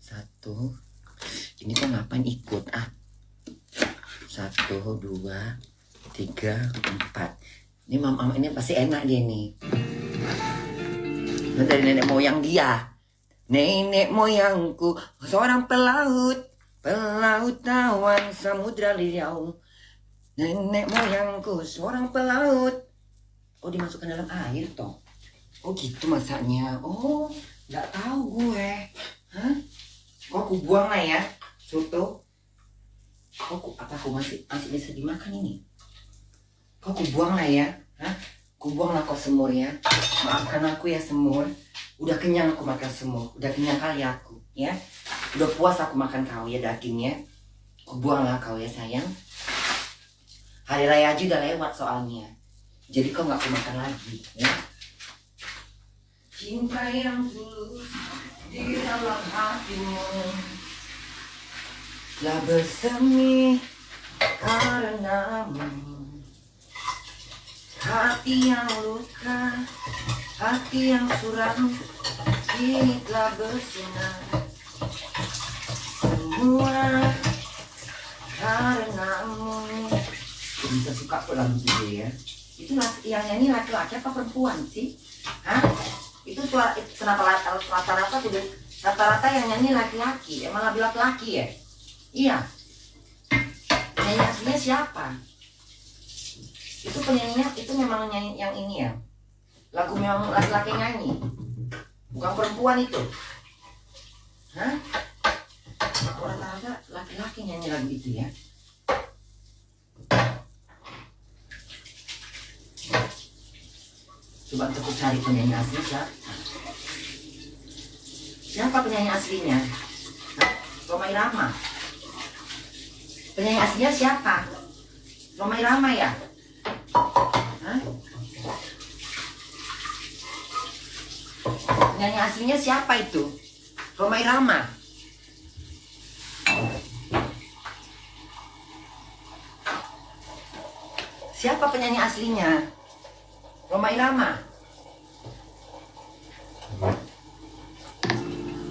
1. Ini kok ngapain ikut? 1, 2, 3, 4. Ini mama ini pasti enak dia nih. Ini dari nenek moyang dia. Nenek moyangku seorang pelaut tawan samudra riau. Nenek moyangku seorang pelaut. Oh, dimasukkan dalam air toh. Oh gitu masaknya. Oh, nggak tahu gue. Hah? Oh, aku buang lah ya soto. Oh, apa aku masih bisa dimakan ini? Oh, aku buang lah ya. Hah? Aku buang lah kok semur ya. Maafkan aku ya semur. Udah kenyang aku makan semur. Udah kenyang kali aku ya. Udah puas aku makan kau ya dagingnya. Aku buang lah kau ya sayang. Hari raya aja udah lewat soalnya. Jadi kau gak aku makan lagi ya. Cinta yang tulus di dalam hatimu telah bersemi karenamu. Hati yang luka, hati yang suram, kini telah bersinar. Semua karenamu. Bisa suka kok lagu itu ya. Itu yang nyanyi laki-laki apa perempuan sih? Hah? Itu suara kenapa rata-rata yang nyanyi laki-laki? Emang lebih laki-laki ya? Iya. Penyanyi aslinya siapa? Itu penyanyinya, itu memang nyanyi yang ini ya? Lagu memang laki-laki nyanyi? Bukan perempuan itu? Hah? Rata-rata laki-laki nyanyi lagu itu ya? Coba untuk cari penyanyi asli siapa? Siapa penyanyi aslinya? Hah? Rhoma Irama. Penyanyi aslinya siapa? Rhoma Irama ya? Hah? Penyanyi aslinya siapa itu? Rhoma Irama. Siapa penyanyi aslinya? Rhoma Irama.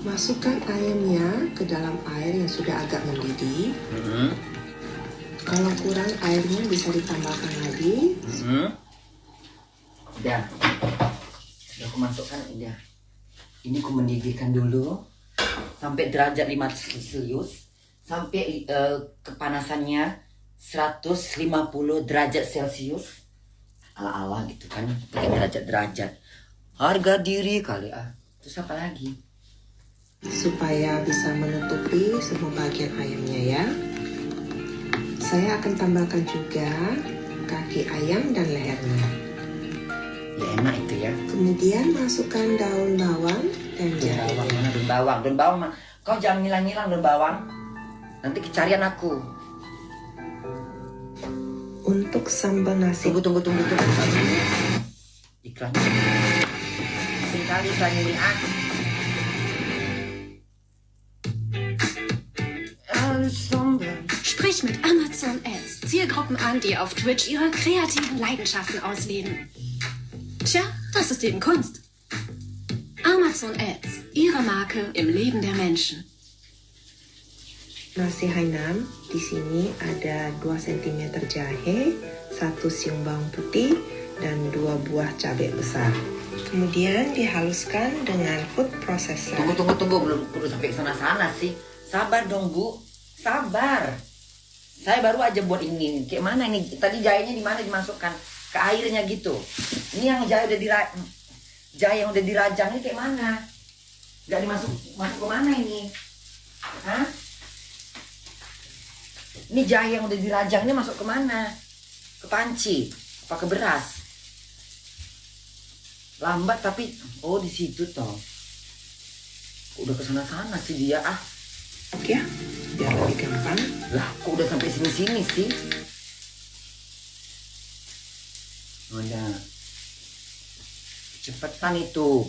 Masukkan ayamnya ke dalam air yang sudah agak mendidih. Kalau kurang airnya bisa ditambahkan lagi. Udah aku masukkan, udah. Ini aku mendidihkan dulu sampai derajat 5 Celcius, sampai kepanasannya 150 derajat Celcius. Ala-ala gitu kan, pakai derajat-derajat. Harga diri kali ah. Terus apa lagi? Supaya bisa menutupi semua bagian ayamnya ya. Saya akan tambahkan juga kaki ayam dan lehernya. Ya enak itu ya. Kemudian masukkan daun bawang dan jahe. Bawang mana? Daun bawang. Daun bawang mah. Kau jangan ngilang-ngilang daun bawang. Nanti kecarian aku. Untuk sambal nasi. Tunggu. Iklan. Sekali iklan ini ah. Sprich mit Amazon Ads Zielgruppen an, die auf Twitch ihre kreativen Leidenschaften ausleben. Tja, das ist eben Kunst. Amazon Ads, Ihre Marke im Leben der Menschen. Nasi Hainan, di sini ada 2 cm jahe, 1 siung bawang putih, dan 2 buah cabai besar. Kemudian dihaluskan dengan food processor. Tunggu, belum perlu sampai sana sih. Sabar dong Bu, sabar. Saya baru aja buat ini. Kayak mana ini? Tadi jahenya di mana dimasukkan? Ke airnya gitu. Ini yang jahe yang udah dirajang ini kayak mana? Gak masuk ke mana ini? Hah? Ini jahe yang udah dirajang ini masuk ke mana? Ke panci? Apa ke beras? Lambat tapi, oh di situ toh. Udah kesana-sana sih dia ah. Ya, biar lebih gampang. Lah, kok udah sampai sini-sini sih? Udah. Cepetan itu.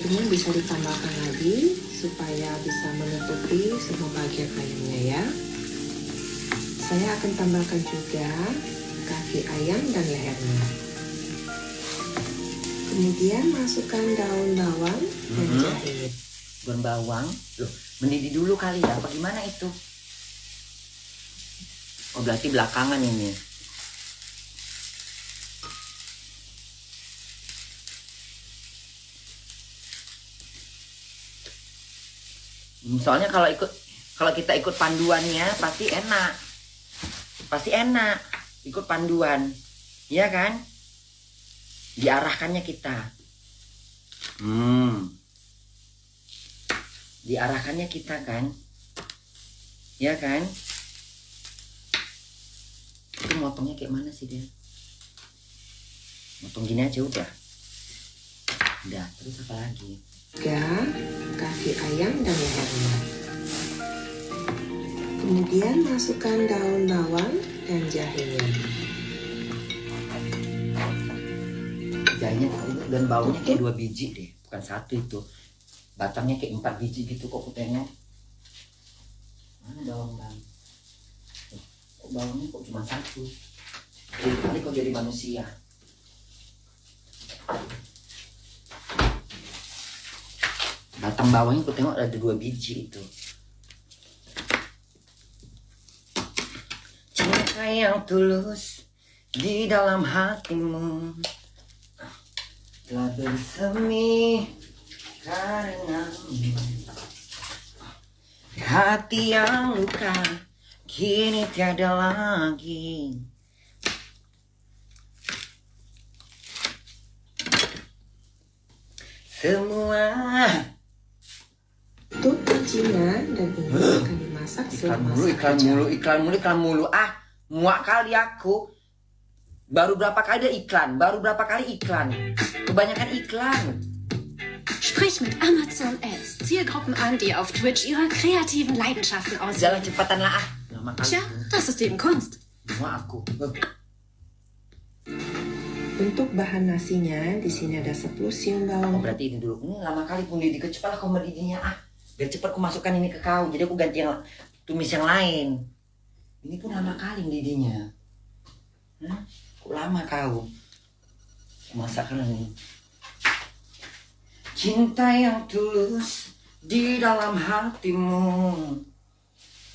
Ini bisa ditambahkan lagi supaya bisa menutupi semua bagian ayamnya ya. Saya akan tambahkan juga kaki ayam dan lehernya. Kemudian masukkan daun bawang dan jahe. Daun bawang, loh, mendidih dulu kali ya? Apa gimana itu? Oh, berarti belakangan ini. Soalnya kalau kita ikut panduannya pasti enak. Pasti enak ikut panduan. Iya kan? Diarahkannya kita. Diarahkannya kita kan? Ya kan? Itu motongnya kayak mana sih dia? Motong gini aja udah. Udah, terus apa lagi? Juga kaki ayam dan lehernya. Kemudian masukkan daun bawang dan jahenya. Jahenya dan bawangnya kayak 2 biji deh, bukan 1 itu. Batangnya kayak 4 biji gitu kok putihnya. Mana bawang bang? Kok bawangnya kok cuma 1? Jadi kali kok jadi manusia. Batang bawangnya aku tengok ada 2 biji itu. Cinta yang tulus di dalam hatimu telah bersemi karenamu. Hati yang luka kini tiada lagi. Semua Untuk pencinan dan ini akan dimasak selama 1 jam. iklan mulu. Ah, muak kali aku. Baru berapa kali ada iklan, kebanyakan iklan. Sprich mit Amazon Ads Zielgruppen an, die auf Twitch ihre kreativen Leidenschaften ausleben. Jalan cepatan lah ah. Lama kali. Tja, das ist eben Kunst. Muak aku. Untuk bahan nasinya, di sini ada 10 siung Oh, bawang. berarti ini dulu. Lama kali pun Didi cepat lah kau mendidinya ah. Biar cepat aku masukkan ini ke kau. Jadi aku ganti yang tumis yang lain. Ini pun lama kali mendidinya. Kok lama kau? Masakkan ini. Cinta yang tulus di dalam hatimu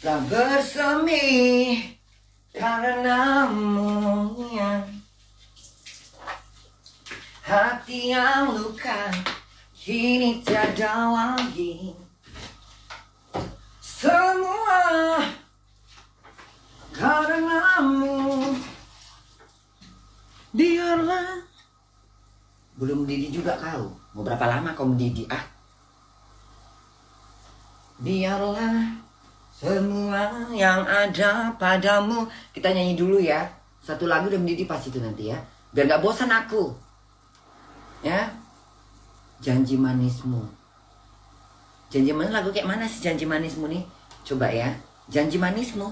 telah bersemi karenamu yang hati yang luka kini tiada lagi. Semua karenamu. Biarlah. Belum mendidih juga kau. Mau berapa lama kau mendidih ah? Biarlah semua yang ada padamu. Kita nyanyi dulu ya. Satu lagu udah mendidih pas itu nanti ya. Biar gak bosan aku. Ya. Janji manismu. Janji manis lagu kayak mana sih janji manismu nih? Coba ya. Janji manismu.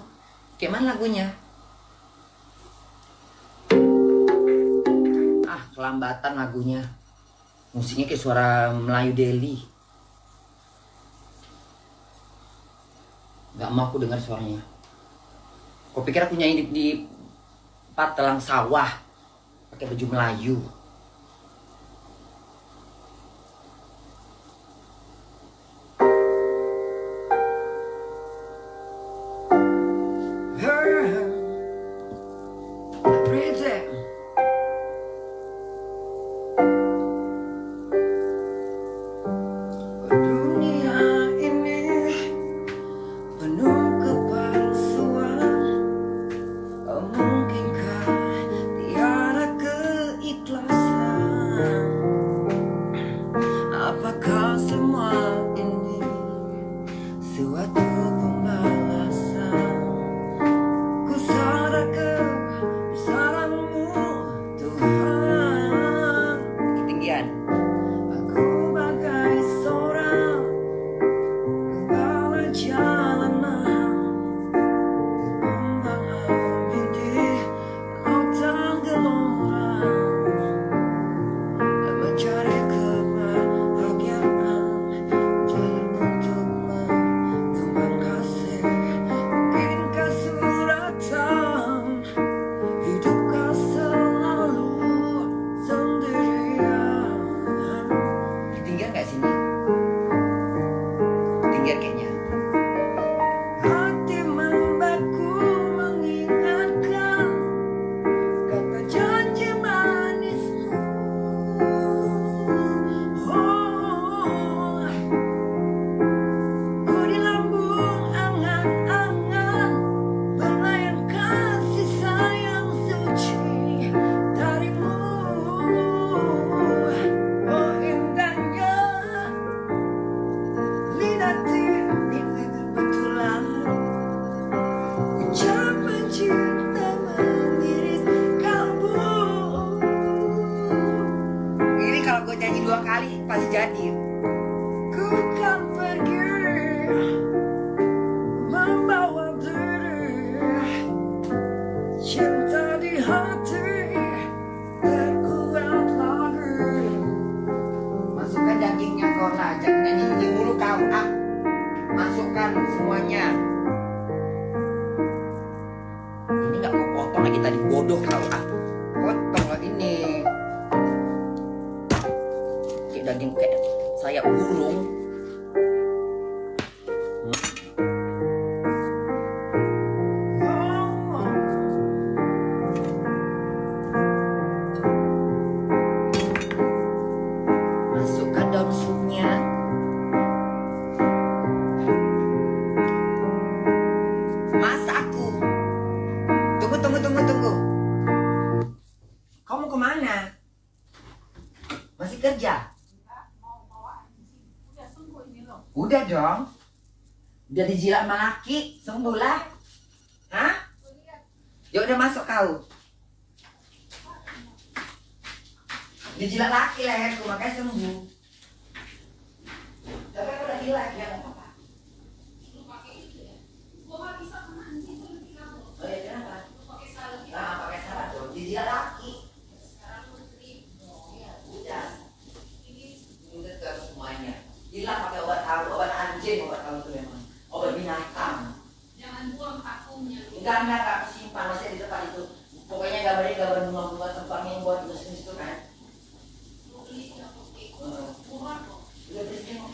Kayak mana lagunya? Ah, kelambatan lagunya. Musiknya kayak suara Melayu Delhi. Gak mau aku dengar suaranya. Kau pikir aku nyanyi di patelang sawah pakai baju Melayu? Dunia ini penuh kepalsuan. Mungkinkah tiada keikhlasan? Apakah semua ini suatu pembalasan? Ku sadar kesalahanmu Tuhan. Ketinggian. Aku bagai seorang gembala jalanan, terombang-ambing di lautan gelora, mencari kebahagiaan, jalan untuk mengembang kasih. Mungkinkah suratan hidupkah selalu sendirian? Ketinggian gak sini? Ketinggian kayaknya. Hati membeku mengingatkan kata janji manismu. Oh, ku di lambung angan-angan berlayar kasih sayang suci darimu. Oh, indahnya lidati ini kebetulan ucapan cinta mengiris kalbu. Ini kalau gue nyanyi 2 kali pasti jadi. Ku kan pergi membawa diri cinta di hati terkuat lagi. Masukkan dagingnya kau lah, jangan nyanyi mulu kau ah. Masukkan semuanya. Ini nggak mau potong lagi tadi bodoh kau ah. Potong lah ini. Kayak daging kayak saya burung. Masukkan daun supnya. Masa aku aja. Udah dong. Udah dijilat sama laki, sembuh lah. Hah? Ya udah masuk kau. Dijilat laki leherku, makanya sembuh. Tapi aku udah gila, ya nggak apa-apa. Oh ya kenapa? Nah, pakai salad dong. Dijilat laki. Udah. Udah ke semuanya. Gila pakai obat anjing, obat tahu tuh memang. Obat binatang. Jangan buang vakumnya. Enggak simpan masih di depan itu. Pokoknya gambar bunga-bunga tempatnya yang buat mesin itu kan. Udah bersih kok.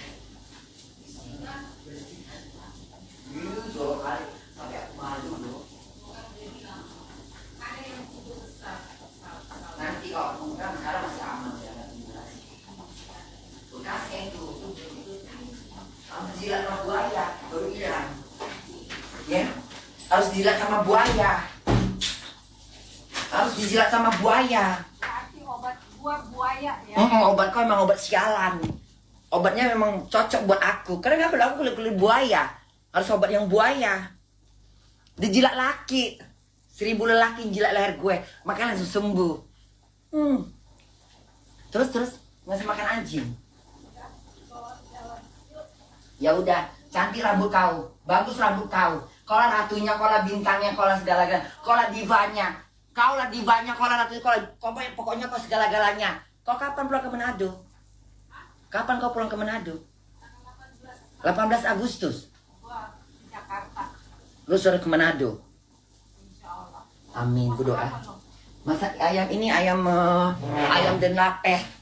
Jauh kali sampai aku malu loh. Nanti kalau mungkin sekarang masih aman ya. Bekasnya itu harus jilat sama buaya baru hilang. Ya, harus jilat sama buaya. Harus dijilat sama buaya. Berarti obat buaya ya. Obat kau emang obat sialan. Obatnya memang cocok buat aku. Karena aku kulit buaya. Harus obat yang buaya. Dijilat laki. 1000 lelaki jilat leher gue. Makanya langsung sembuh. Terus ngasih makan anjing. Ya udah, cantik rambut kau, bagus rambut kau. Kau lah ratunya, kau lah bintangnya, kau lah segala-galanya, kau lah divanya. Kau lah divanya, kau lah ratunya, pokoknya kau segala-galanya. Kau kapan pulang ke Manado? Kapan kau pulang ke Manado? 18 Agustus. Gua di Jakarta. Lu suruh ke Manado. Insyaallah. Amin, ku doa. Masak ayam ini ayam denlape.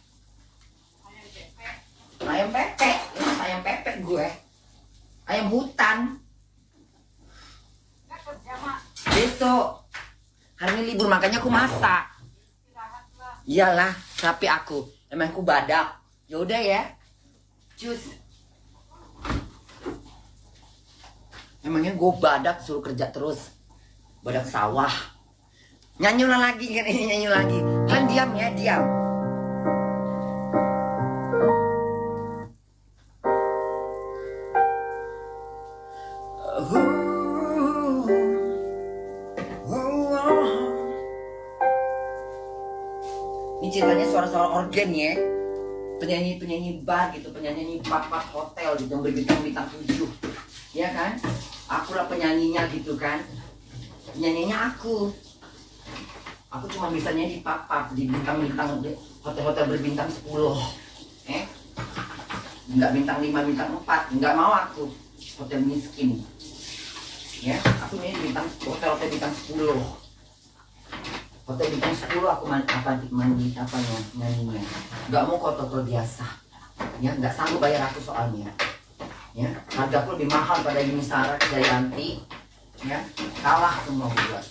Ayam pepek, ayam pepek gue. Ayam hutan. Enggak kerja mak. Besok. Hari ini libur makanya aku masak. Istirahatlah. Iyalah, capek aku. Emang aku badak. Ya udah ya. Cus. Emangnya gue badak suruh kerja terus. Badak sawah. Nyanyi lagi kan ini nyanyi lagi. Kan diam ya, diam. Ini ceritanya suara-suara organ ya. Penyanyi-penyanyi bar gitu, penyanyi pub hotel gitu yang berbintang-bintang 7. Ya kan? Aku lah penyanyinya gitu kan. Penyanyinya aku. Aku cuma bisa nyanyi di pub di bintang-bintang hotel-hotel berbintang 10. Enggak bintang 5, bintang 4. Enggak mau aku. Hotel miskin. Ya, aku nyanyi bintang hotel-hotel bintang 10. Hotel bintang 10 aku nyanyinya. Enggak mau hotel biasa. Ya, enggak sanggup bayar aku soalnya. Ya, harga aku lebih mahal pada Yuni Sarah, Jayanti. Ya, kalah semua buat.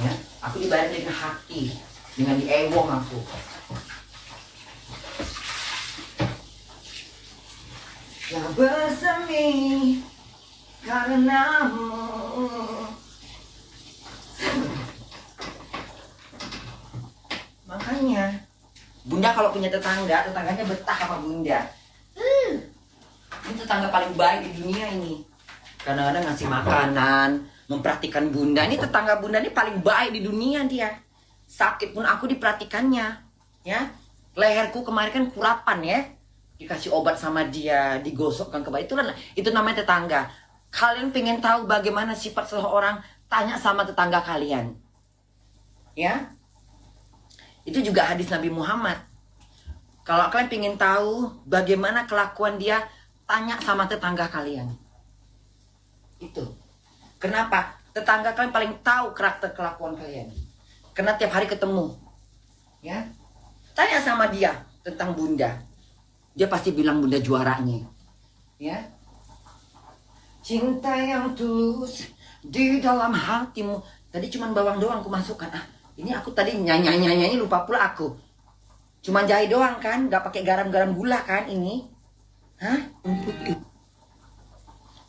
Ya, aku dibayar dengan hati, dengan diewong aku. Yang bersemi karenamu. Makanya Bunda kalau punya tetangganya betah sama Bunda. Ini tetangga paling baik di dunia ini. Kadang-kadang ngasih makanan, memperhatikan Bunda. Ini tetangga Bunda ini paling baik di dunia dia. Sakit pun aku diperhatikannya. Ya, leherku kemarin kan kurapan ya. Dikasih obat sama dia, digosokkan ke bawah. Itu namanya tetangga. Kalian pengen tahu bagaimana sifat seseorang? Tanya sama tetangga kalian. Ya, itu juga hadis Nabi Muhammad. Kalau kalian pengen tahu bagaimana kelakuan dia, tanya sama tetangga kalian. Itu. Kenapa? Tetangga kalian paling tahu karakter kelakuan kalian. Karena tiap hari ketemu. Ya. Tanya sama dia tentang Bunda. Dia pasti bilang Bunda juaranya. Ya. Cinta yang tulus di dalam hatimu. Tadi cuman bawang doang aku masukkan. Ini aku tadi nyanyi lupa pula aku. Cuman jahe doang kan, nggak pakai garam-garam gula kan ini. Hah?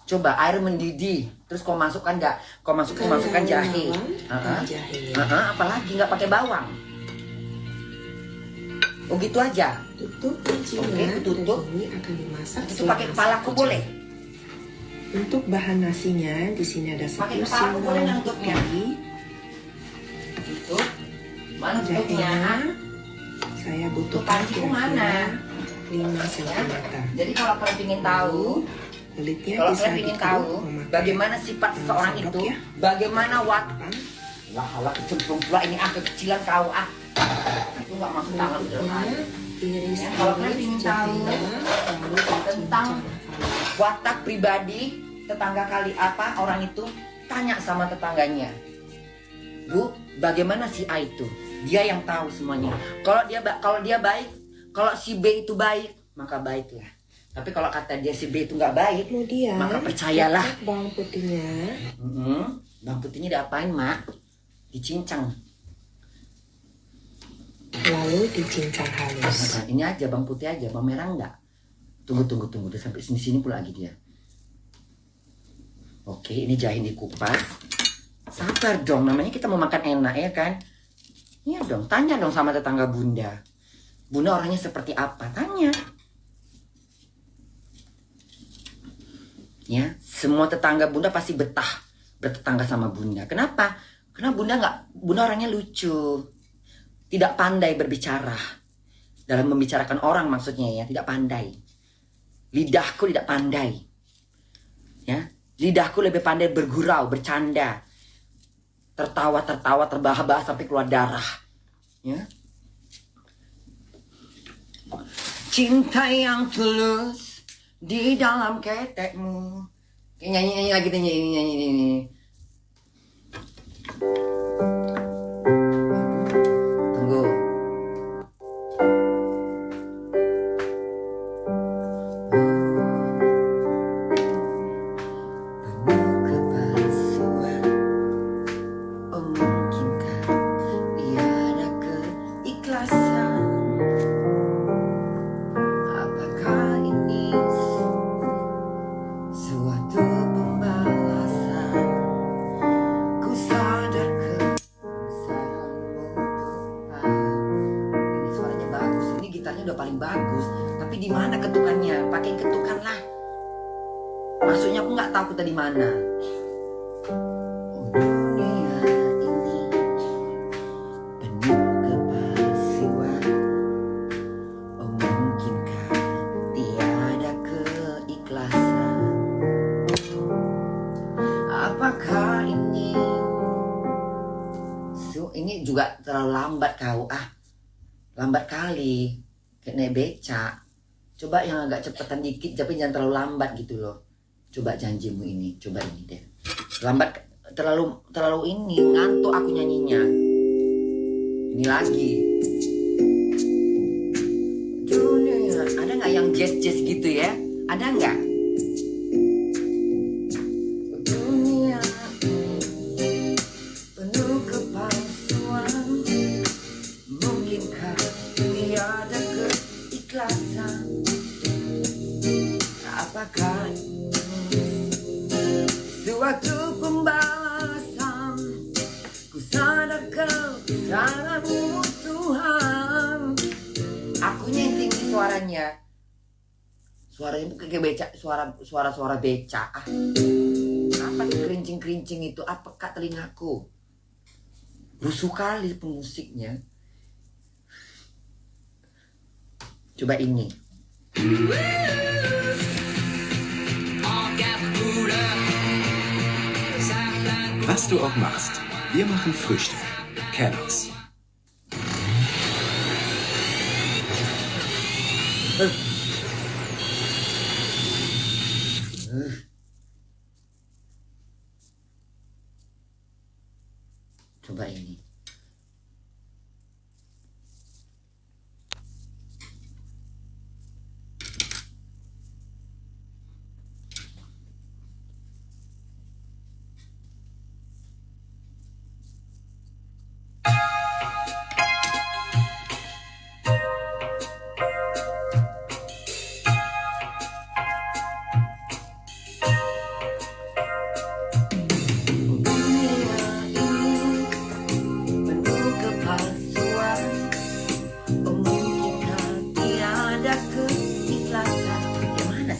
Coba air mendidih, terus kau masukkan nggak? Kau masukkan jahe. Jahe. Apalagi nggak pakai bawang. Oh gitu aja. Tutup kuncinya. Oke, tutup. Dan ini akan dimasak. Itu pakai selama kepalaku 1 jam. boleh? Untuk bahan nasinya di sini ada 1 Pakai kepalaku siung boleh bawang nangkepnya? putih. Gitu. Mana tutupnya? Jahenya saya butuh Tuh, panciku mana? 5 cm. Jadi kalau kalian ingin tahu, Kulitnya kalau bisa kalian ingin dikeruk tahu memakai bagaimana sifat seseorang sendok itu, ya. bagaimana Apa? lah kecemplung pula ini kekecilan kau itu nggak masuk tangan ke dalam air. Iris Ya, kalau kalian ingin tahu lalu tentang watak pribadi tetangga kali apa orang itu, tanya sama tetangganya. Bu, bagaimana si A itu? Dia yang tahu semuanya. Kalau dia baik, kalau si B itu baik, maka baiklah. Tapi kalau kata dia si B itu nggak baik, kemudian maka percayalah. letak bawang putihnya. Bawang putihnya diapain, Mak? Dicincang. Lalu dicincang halus. Nah, ini aja bawang putih aja, bawang merah enggak. Tunggu. Udah sampai sini pula lagi dia. Oke, ini jahe dikupas. Sabar dong, namanya kita mau makan enak ya kan? Iya dong, tanya dong sama tetangga Bunda. Bunda orangnya seperti apa? Tanya. Ya, semua tetangga Bunda pasti betah bertetangga sama Bunda. Kenapa? Karena Bunda orangnya lucu. Tidak pandai berbicara. Dalam membicarakan orang maksudnya ya, tidak pandai. Lidahku tidak pandai. Ya, lidahku lebih pandai bergurau, bercanda. Tertawa, terbahak-bahak sampai keluar darah. Ya. Cinta yang tulus di dalam ketekmu. Nyanyi lagi, nyanyi. Tunggu. Penuh kepalsuan. Oh mungkinkah tiada keikhlasan? Apakah ini suatu pembalasan? Ku sadar kebesaranmu Tuhan. Ini suaranya bagus, ini gitarnya udah paling bagus. Tapi di mana ketukannya? Pakai ketukan lah. Maksudnya aku nggak tahu kita di mana. Oh dunia ini penuh kepalsuan. Oh mungkinkah tiada keikhlasan? Apakah ini ini juga terlalu lambat kau lambat kali kayak naik becak. Coba yang agak cepetan dikit tapi jangan terlalu lambat gitu loh. Coba janjimu ini, coba ini deh. Lambat terlalu ini ngantuk aku nyanyinya. Ini lagi. Dunia, ada nggak yang jazz gitu ya? Ada nggak? Dunia penuh kepalsuan. Mungkinkah tiada keikhlasan? Apakah suatu pembalasan? Ku sadar kebesaranmu Tuhan. Akunya yang tinggi suaranya. Suaranya kayak becak, suara becak. Apa tuh kerincing itu? Apa kak telingaku? Rusuh kali pemusiknya. Coba ini. Was du auch machst, wir machen Frühstück. Kellogg's. Coba ini.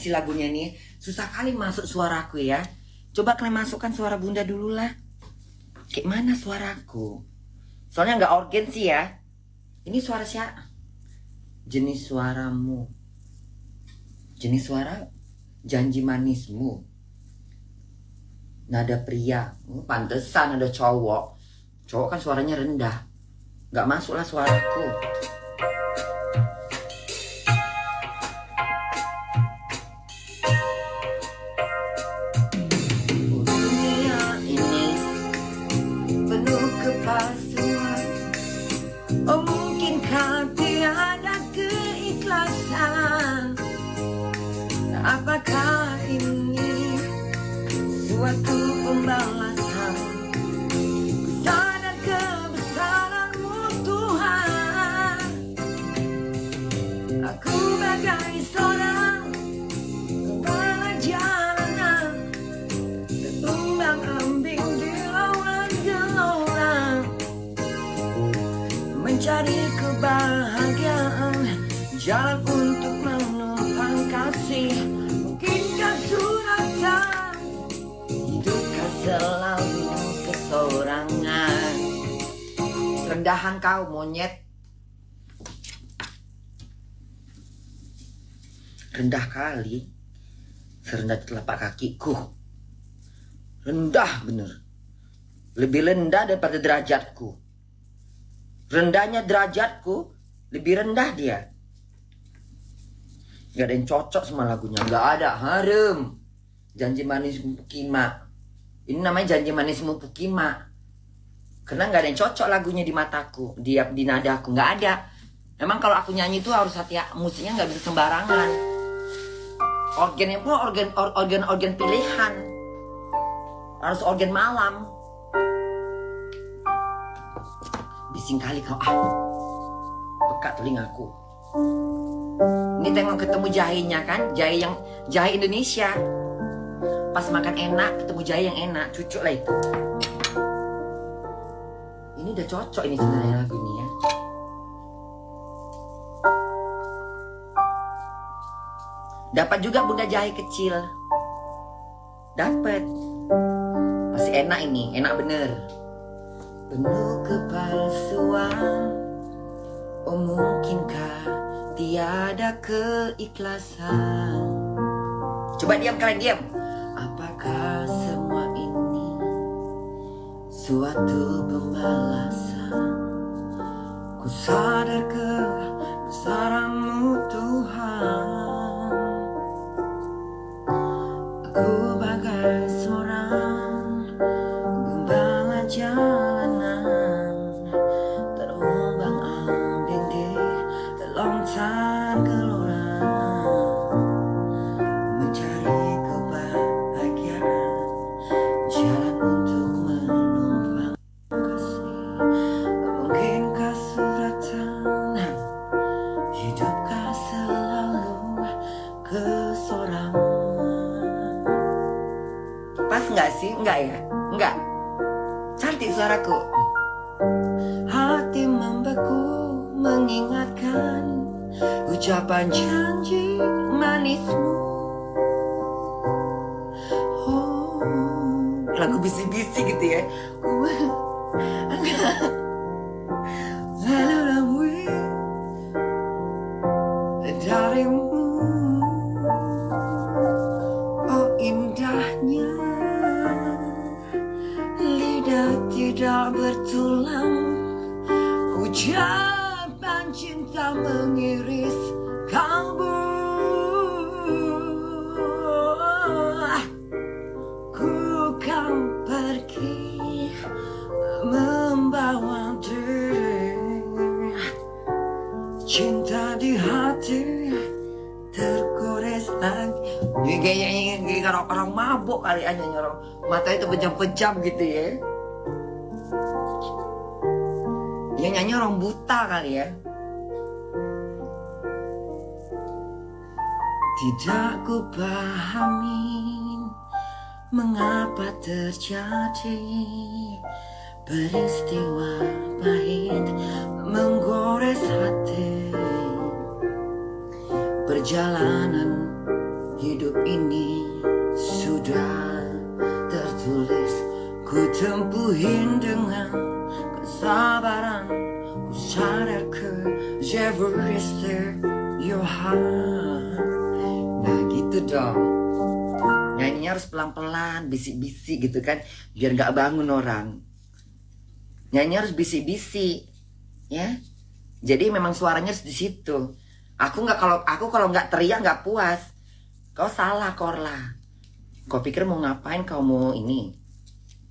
sih lagunya nih? Susah kali masuk suaraku ya. Coba kalian masukkan suara bunda dulu lah. Kayak mana suaraku? Soalnya nggak organ sih ya. Ini suara siapa? Jenis suaramu. Jenis suara janji manismu. Nada pria. Pantesan ada cowok. Cowok kan suaranya rendah. Nggak masuklah suaraku. Dunia ini penuh kepalsuan. Oh mungkinkah tiada keikhlasan? Apakah ini suatu pembalasan? Ku sadar kebesaran-Mu Tuhan. Aku bagai seorang kepala jalanan, terumbang-ambing di lautan gelora, mencari kebahagiaan, jalan untuk menumpang kasih. Mungkinkah suratan hidupkah selalu kesorangan? Rendahan kau monyet. Rendah kali. Serendah telapak kakiku. Rendah bener. Lebih rendah daripada derajatku. Rendahnya derajatku, lebih rendah dia. Gak ada yang cocok sama lagunya. Gak ada. Harem. Janji manismu Pukima. Ini namanya Janji manismu Pukima. Karena gak ada yang cocok lagunya di mataku. Di nadaku. Gak ada. Memang kalau aku nyanyi itu harus hati. Musiknya gak bisa sembarangan. Organnya pun organ pilihan. Harus organ malam. Bising kali kau. Pekat telingaku. Ini tengok ketemu jahenya kan. Jahe Indonesia. Pas makan enak, ketemu jahe yang enak. Cucuk lah itu. Ini udah cocok ini sebenarnya lagu ini ya. Dapat juga bunda jahe kecil. Dapat. Masih enak ini. Enak bener. Penuh kepalsuan. Oh mungkinkah tiada keikhlasan? Coba diam kalian, diam. Apakah semua ini suatu pembalasan? Ku sadar kebesaran-Mu Tuhan. Aku bagai seorang gembala jalanan, terombang-ambing di lautan gelora, mencari kebahagiaan, jalan untuk menumpang kasih. Mungkinkah suratan hidupkah selalu kesorangan? Pas nggak sih? Nggak ya? Nggak. Cantik suaraku. Hati membeku mengingatkan ucapan janji manismu. Oh, lagu bisik-bisik gitu ya. Lalu lamui darimu. Oh indahnya lidah tidak bertulang, ucapan cinta mengiris kalbu. Ku kan pergi membawa diri, cinta di hati tergores lagi. Ini kayaknya orang mabuk kali aja nyorong. Mata itu pejam-pejam gitu ya. Dia nyanyi orang buta kali ya. Tidak ku pahami mengapa terjadi peristiwa pahit menggores hati. Perjalanan hidup ini sudah tertulis, ku tempuhin dengan kesabaran. Ku sadar never is there your heart. Nah gitu dong. Nyanyinya harus pelan-pelan, bisik-bisik gitu kan, biar gak bangun orang. Nyanyinya harus bisik-bisik, ya. Jadi memang suaranya harus di situ. Aku kalau nggak teriak nggak puas. Kau salah, Korla. Kau pikir mau ngapain? Kau mau ini?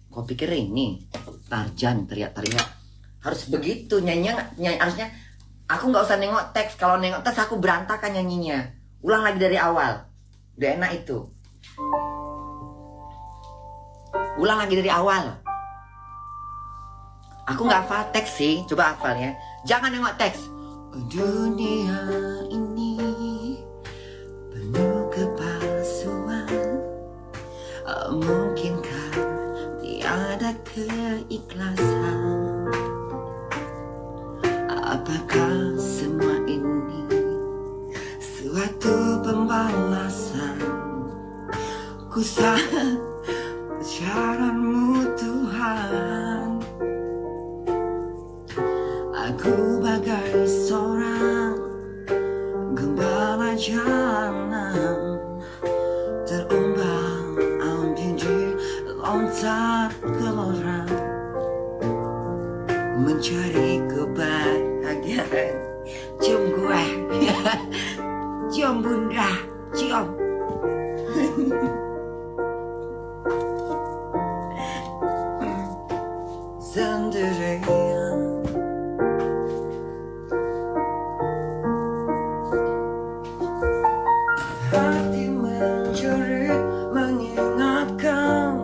Kau pikir ini Tarjan teriak-teriak? Harus begitu nyanyinya. Harusnya aku nggak usah nengok teks. Kalau nengok teks aku berantakan nyanyinya. Ulang lagi dari awal. Udah enak itu. Ulang lagi dari awal. Aku nggak hafal teks sih. Coba hafal ya. Jangan nengok teks. Dunia ini penuh kepalsuan. Mungkinkah tiada keikhlasan? Apakah semua ini suatu pembalasan? Ku sadar caramu Tuhan. Aku bagai seorang gembala jalan, terumbang ambing loncat gelora, mencari kebahagiaan. Cium gue, cium bunda, cium. Sendirian. Hati menjerit mengingatkan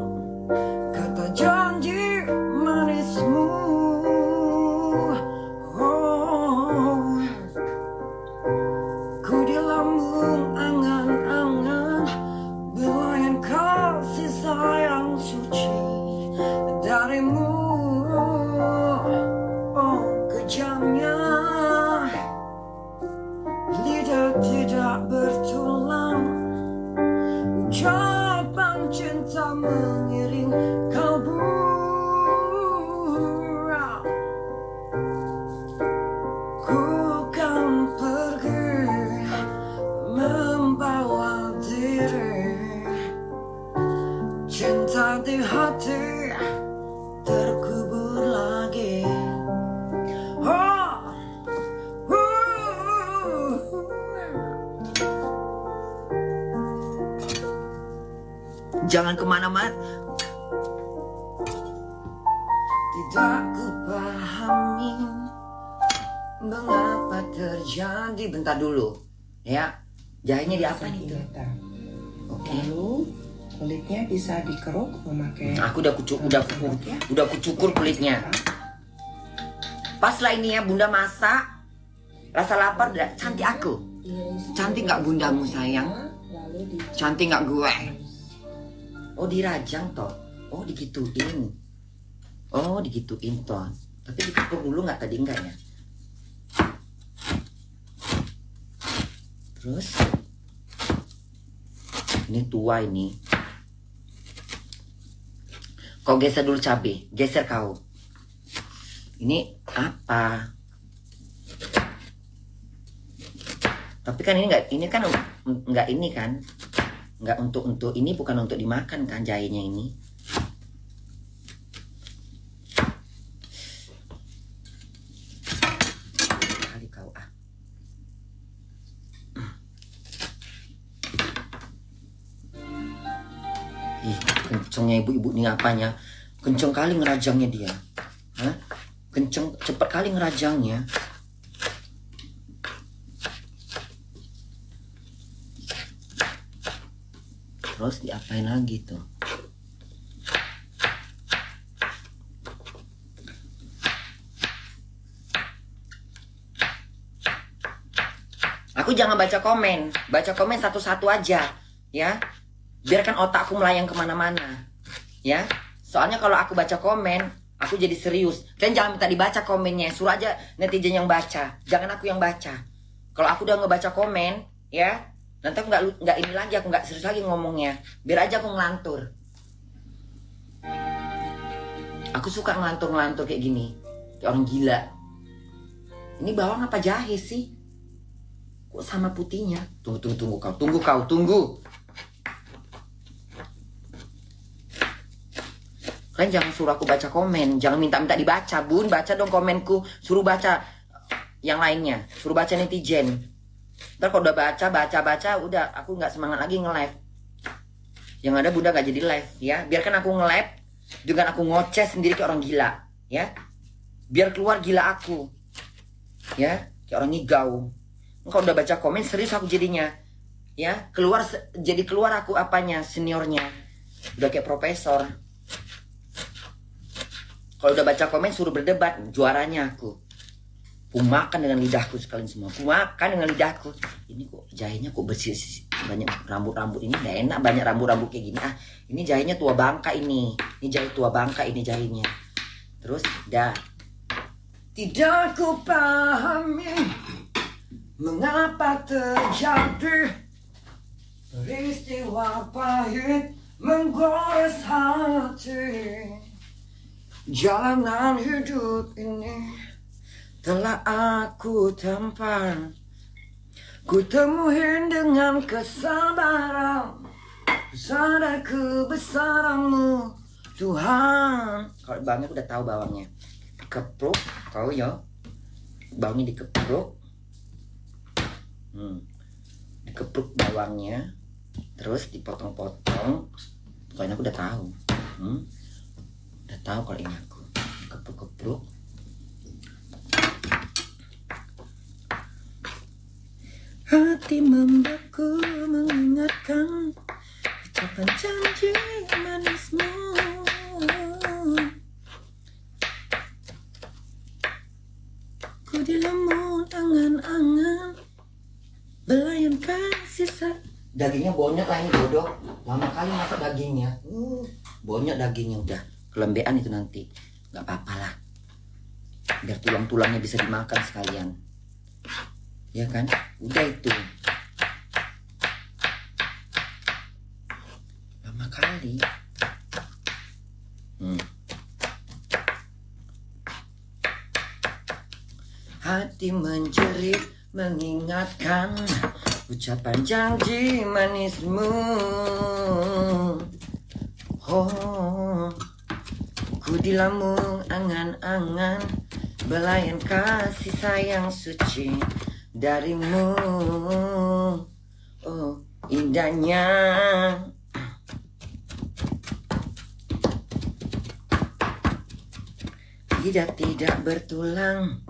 kata janji manismu. Oh, ku di lambung angan-angan belayan kasih sayang suci darimu. Oh, kejamnya lidah tidak bertulang, ucapan cinta mengiring kalbu. Ku kan pergi membawa diri, cinta di hati terkubur lagi. Jangan kemana-mana. Tidak ku pahami mengapa terjadi. Bentar dulu, ya. Jahenya diapain itu? Oke. Lalu kulitnya bisa dikeruk memakai. Aku udah kucukur kulitnya. Pas lah ini ya Bunda masak. Rasa lapar udah cantik aku. Cantik nggak bundamu sayang? Cantik nggak gue? Oh dirajang toh. Oh digituin. Oh digituin toh. Tapi dikepung dulu nggak tadi enggak ya? Terus ini tua ini. Kau geser dulu cabai. Geser kau. Ini apa? Tapi kan ini kan nggak ini kan? Nggak untuk ini, bukan untuk dimakan kan jahenya ini. Kali kau ah. Ih, kencengnya ibu-ibu ini apanya? Kenceng kali ngerajangnya dia. Hah? Kenceng, cepat kali ngerajangnya. Terus diapain lagi tuh? Aku jangan baca komen satu-satu aja, ya. Biarkan otakku melayang kemana-mana, ya. Soalnya kalau aku baca komen, aku jadi serius. Kalian jangan minta dibaca komennya, suruh aja netizen yang baca, jangan aku yang baca. Kalau aku udah ngebaca komen, ya, Nanti aku nggak ini lagi, aku nggak serius lagi ngomongnya. Biar aja aku ngelantur. Aku suka ngelantur kayak gini, kayak orang gila. Ini bawang apa jahe sih? Kok sama putihnya? Tunggu kau. Kalian jangan suruh aku baca komen, jangan minta dibaca, Bun. Baca dong komenku, suruh baca yang lainnya, suruh baca netizen. Ntar kalau udah baca, udah aku nggak semangat lagi nge-live. Yang ada Bunda nggak jadi live ya. Biarkan aku nge-live dengan aku ngoceh sendiri kayak orang gila ya. Biar keluar gila aku ya, kayak orang ngigau. Kalau udah baca komen serius aku jadinya ya. Jadi keluar aku apanya, seniornya. Udah kayak profesor. Kalau udah baca komen suruh berdebat, juaranya aku. Aku makan dengan lidahku sekalian semua. Aku makan dengan lidahku. Ini kok jahenya kok bersih, banyak rambut-rambut ini gak enak, banyak rambut-rambut kayak gini. Ini jahenya tua bangka ini. Ini jahe tua bangka ini jahenya. Terus dah. Tidak ku pahami mengapa terjadi peristiwa pahit menggores hati. Jalanan hidup ini telah aku tampar. Ku temuin dengan kesabaran, sadar kebesaranmu Tuhan. Kalau bawangnya udah tahu bawangnya. Dikepruk, tahu ya? Bawangnya dikepruk. Dikepruk bawangnya, terus dipotong-potong. Pokoknya aku udah tahu. Udah tahu kalau ini aku kepruk-kepruk. Hati membeku mengingatkan ucapan janji manismu. Ku dilamun angan-angan belayankan sisa. Dagingnya bonyok lah ini bodoh. Lama kali masak dagingnya. Bonyok dagingnya udah. Kelembean itu nanti. Gak apa-apa lah. Biar tulang-tulangnya bisa dimakan sekalian. Ya kan? Udah itu. Lama kali. Hati menjerit mengingatkan ucapan janji manismu. Oh, ku dilamun angan-angan belayan kasih sayang suci darimu. Oh, indahnya tidak bertulang,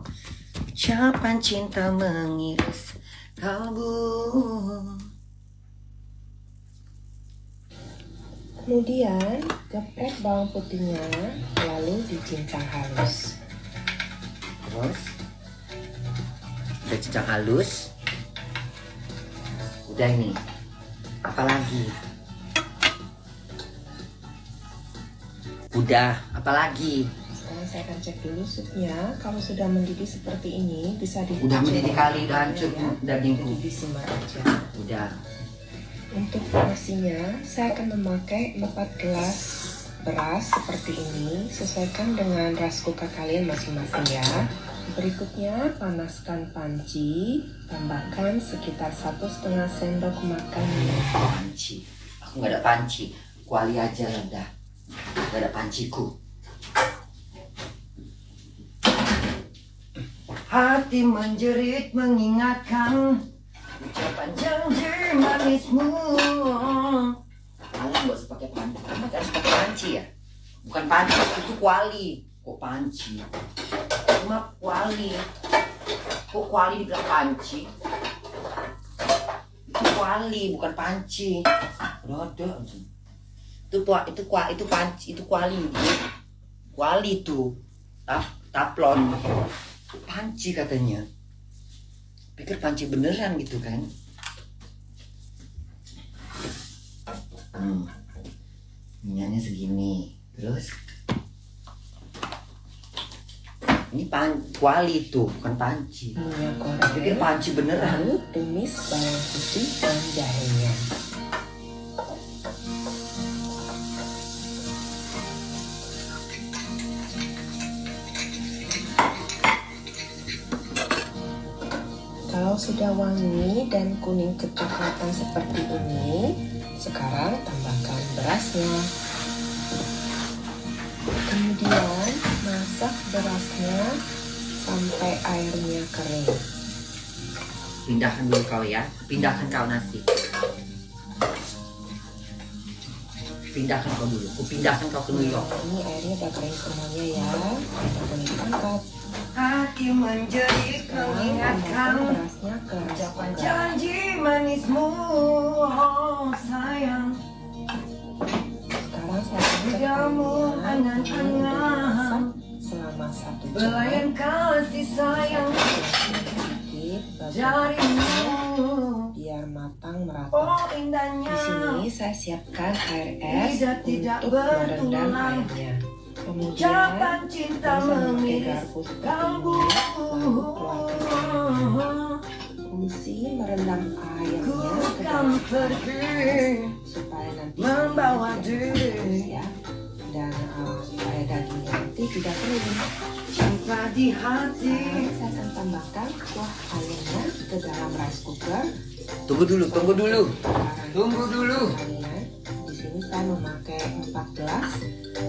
ucapan cinta mengiris kalbu. Kemudian geprek bawang putihnya, lalu dicincang halus. Terus udah cincang halus. Udah ini. Apalagi? Udah, apalagi? Sekarang saya akan cek dulu supnya. Kalau sudah mendidih seperti ini, bisa dibuka. Udah mendidih kali, udah hancur dagingku. Jadi disimmer aja. Udah. Untuk porsinya, saya akan memakai 4 gelas beras seperti ini. Sesuaikan dengan ras cooker kalian masing-masing ya. Berikutnya, panaskan panci. Tambahkan sekitar 1,5 sendok makan minyak. Panci. Aku nggak ada panci. Kuali aja lah dah. Nggak ada panciku. Hati menjerit mengingatkan ucapan janji manismu. Kalian gak usah pakai panci. Kamu harus pakai panci ya? Bukan panci, itu kuali. Kok panci? Cuma kuali. Kok kuali dibilang panci? Itu kuali, bukan panci. Rodo. Itu panci, itu kuali. Kuali itu. Taplon. Panci katanya. Pikir panci beneran gitu kan. Minyaknya segini. Terus Ini kuali tuh, bukan panci. Minyak Pikir goreng, panci beneran. lalu tumis bawang putih dan jahenya. Kalau sudah wangi dan kuning kecoklatan seperti ini, sekarang tambahkan berasnya. Kemudian masak berasnya sampai airnya kering. Pindahkan dulu kau ya. Pindahkan kau nasi. Pindahkan kau dulu. Aku pindahkan kau ke New York. Ini airnya udah kering semuanya ya. Kita boleh angkat. Hati menjadi Sekarang tambahkan berasnya ke rice ucapan cooker. janji manismu, oh sayang. Sekarang saya akan cek Kamu airnya. Ini udah angan-angan. dimasak selama 1 jam. Belayan kasih sayang Sedikit bagian jarimu, biar matang merata. oh Di indahnya. sini saya siapkan air es Tidak untuk merendam bertulang. airnya. Kemudian Ucapan cinta saya memakai mengiris garpu seperti kalbu. ini, lalu keluarkan airnya. Fungsi merendam airnya Ku ke kan dalam pergi supaya nanti membawa airnya diri. tidak putus ya, dan supaya dagingnya nanti tidak kering. Cinta di hati. Sekarang saya akan tambahkan kuah ayamnya ke dalam rice cooker. Tunggu dulu. Sekarang Tunggu dulu. kalian, di sini saya memakai 4 gelas,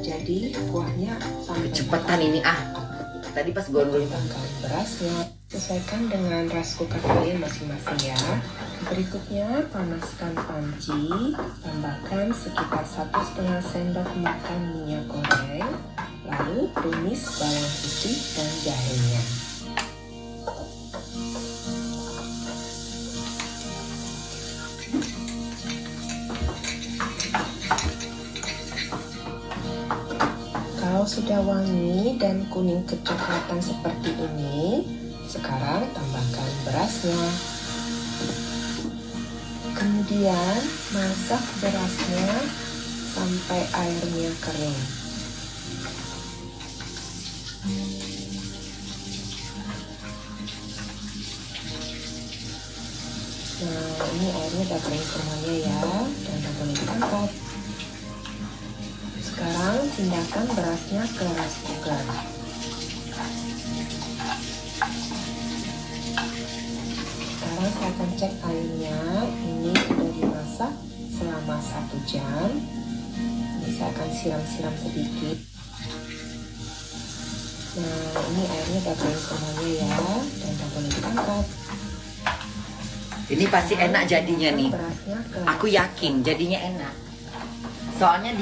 jadi kuahnya sampai Kecepatan ini Tadi pas goreng tambahkan berasnya. Sesuaikan dengan rice cooker kalian masing-masing ya. Berikutnya panaskan panci, tambahkan sekitar 1,5 sendok makan minyak goreng, lalu tumis bawang putih dan jahenya. Kalau sudah wangi dan kuning kecoklatan seperti ini, sekarang tambahkan berasnya. Kemudian masak berasnya sampai airnya kering. Nah, ini airnya udah kering semuanya ya, dan udah boleh diangkat. Sekarang pindahkan berasnya ke rice cooker. Sekarang saya akan cek airnya. Ini sudah dimasak selama 1 jam. Ini saya akan siram-siram sedikit. Nah, ini airnya udah kering semuanya ya, dan udah boleh diangkat. Ini pasti enak jadinya nih. Berasnya ke Aku yakin jadinya enak. Soalnya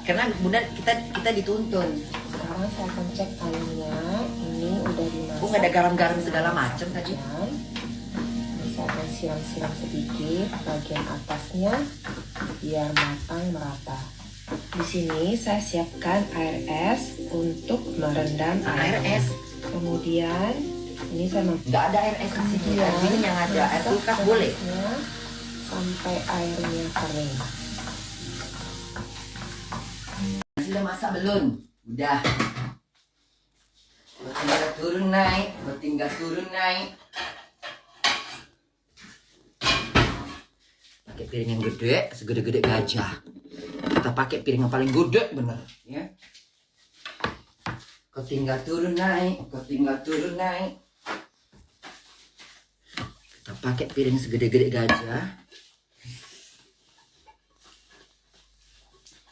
karena bunda kita dituntun. Sekarang saya akan cek airnya. Ini udah dimasak. Nggak ada garam-garam segala macam tadi. Ini saya akan siram-siram sedikit bagian atasnya biar matang merata. Di sini saya siapkan air es untuk merendam Air es. Kemudian ini saya Nggak ada air es di sini. Air minum yang ada. Air masak kulkas boleh. berasnya sampai airnya kering. Sudah masak belum? Udah. Tinggal turun naik. Pakai piring yang gede, segede-gede gajah. Kita pakai piring yang paling gede bener, ya. Kau tinggal turun naik. Kita pakai piring segede-gede gajah.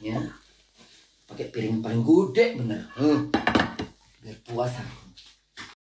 Ya. Pakai piring yang paling gede bener. Biar puas aku.